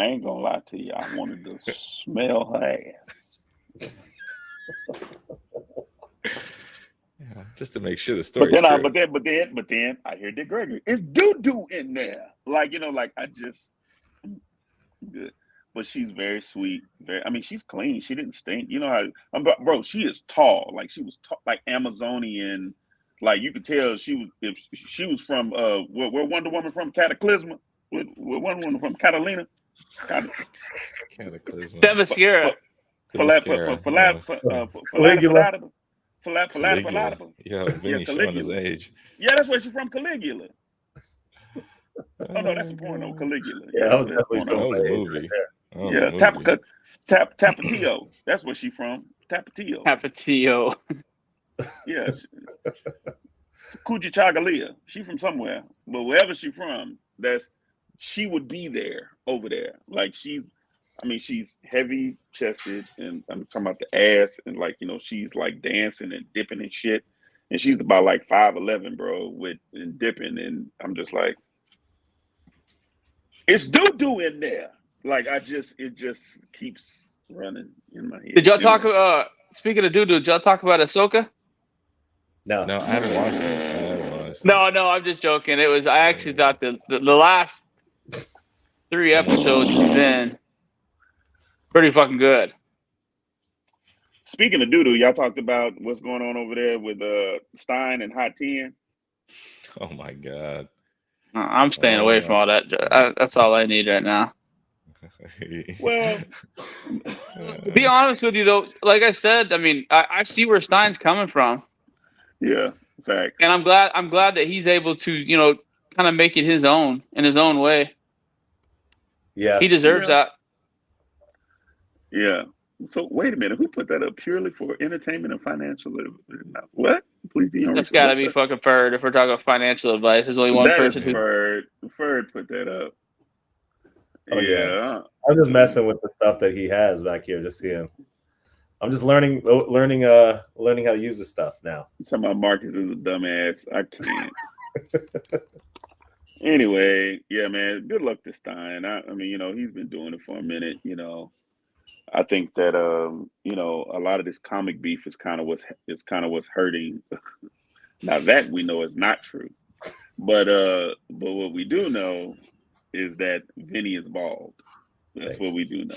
ain't gonna lie to you. I wanted to smell her ass.
Yeah, just to make sure the story.
But then I hear Dick Gregory. It's doo-doo in there. Like, like I just good. But she's very sweet. She's clean. She didn't stink. Bro, she is tall. Like, she was like Amazonian. Like, you could tell she was from where Wonder Woman from, Cataclysma. With Wonder Woman from Catalina.
Cataclysma.
Themyscira.
Yeah, Vinny showing his age.
Yeah, that's where she's from, Caligula. Oh no, that's a porno, Caligula.
Yeah, that was
a movie.
Yeah, Tapatio. That's where she's from. Tapatio.
Tapatio.
Yeah. Cujichagalia. She from somewhere. But wherever she's from, she would be there, over there. Like, she's heavy chested, and I'm talking about the ass, and like, she's like dancing and dipping and shit. And she's about like 5'11", bro, and dipping, and I'm just like, it's doo-doo in there. Like, it just keeps running in my head.
Did y'all talk about, speaking of doo-doo, did y'all talk about Ahsoka?
No, I haven't watched it.
No, I'm just joking. I actually thought the last 3 episodes has been pretty fucking good.
Speaking of doo-doo, y'all talked about what's going on over there with Stein and Hot 10.
Oh my God.
I'm staying away from all that. That's all I need right now.
Well,
to be honest with you, though, like I said, I see where Stein's coming from.
Yeah, fact.
And I'm glad that he's able to, kind of make it his own in his own way.
Yeah,
he deserves that.
Yeah. So wait a minute, who put that up purely for entertainment and financial? What? Please do.
That's got to be fucking Ferd. If we're talking about financial advice, there's only one person who.
Ferd put that up.
Oh, yeah. I'm just messing with the stuff that he has back here. Just seeing. I'm just learning how to use the stuff now.
Talking about Marcus is a dumbass. I can't. Anyway, yeah, man. Good luck to Stein. He's been doing it for a minute. I think that a lot of this comic beef is kind of what's hurting. Now that we know is not true, but what we do know is that Vinny is bald. That's what we do know.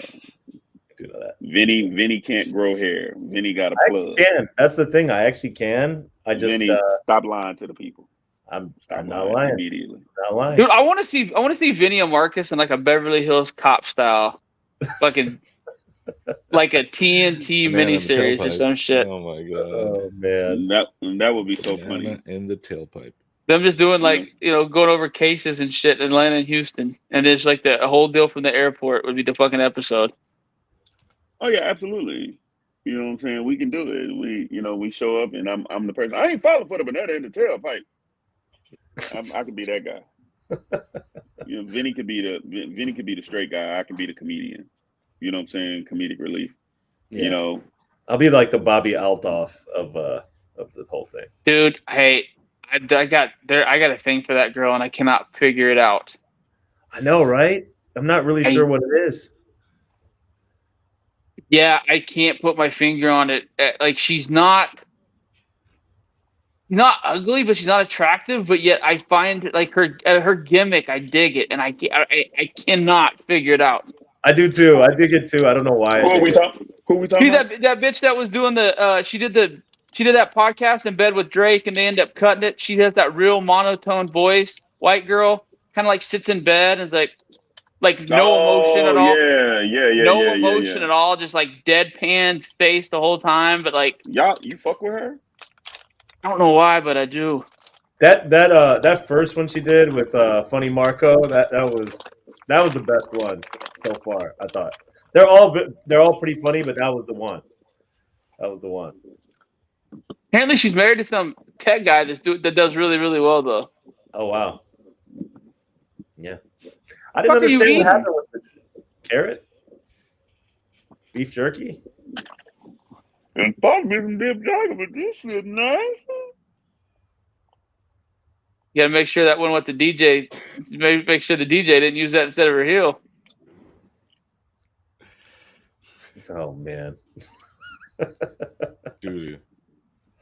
Do know that.
Vinny can't grow hair. Vinny got a plug.
I can. That's the thing. I actually can. I just
Vinny, stop lying to the people.
I'm not lying.
Immediately.
Not lying.
Dude, I want to see Vinny and Marcus in like a Beverly Hills Cop style, fucking like a TNT
Banana in the
miniseries or
tailpipe.
some shit.
Oh my god.
Oh man.
That would be so
Banana
funny.
in the tailpipe.
Them just doing like going over cases and shit in Atlanta and Houston, and it's like the whole deal from the airport would be the fucking episode.
Oh yeah, absolutely. You know what I'm saying? We can do it. We show up and I'm the person. I ain't falling for the banana in the tailpipe. I could be that guy. Vinny could be the straight guy. I can be the comedian. You know what I'm saying? Comedic relief.
Yeah. I'll be like the Bobby Altoff of this whole thing.
Dude, hey, I got a thing for that girl and I cannot figure it out.
I know, right? I'm not really sure what it is.
Yeah, I can't put my finger on it. Like she's not ugly, but she's not attractive. But yet I find like her gimmick, I dig it, and I cannot figure it out.
I do too. I dig it too. I don't know why.
Who we talking about?
That bitch that was doing she did that podcast in bed with Drake, and they end up cutting it. She has that real monotone voice, white girl, kind of like sits in bed and is like no emotion at all.
Yeah.
No emotion at all, just like deadpan face the whole time. But like,
you fuck with her?
I don't know why, but I do.
That first one she did with Funny Marco, that was the best one so far. I thought they're all pretty funny, but that was the one.
Apparently, she's married to some tech guy that does really, really well though.
Oh wow. Yeah. I didn't understand what happened with the carrot. Beef jerky.
And possibly some dip jerky, but this is nice.
You gotta make sure that one with the DJ. Make sure the DJ didn't use that instead of her heel.
Oh man.
Dude.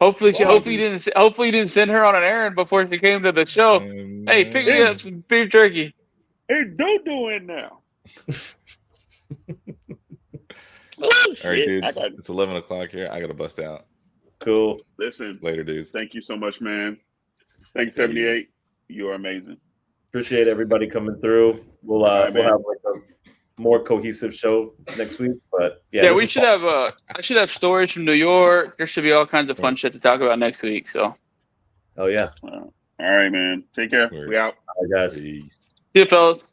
Hopefully you didn't send her on an errand before she came to the show. Hey, pick me up some beef jerky.
Hey, don't do it now.
All right, dudes. It's 11 o'clock here. I gotta bust out.
Cool.
Listen.
Later, dudes.
Thank you so much, man. Thank you, 78. You're amazing.
Appreciate everybody coming through. We'll have like a more cohesive show next week. But yeah,
we should have I should have stories from New York. There should be all kinds of fun shit to talk about next week. So.
Oh yeah.
All right, man. Take care. We out.
All right, guys.
Peace.
See you, fellas.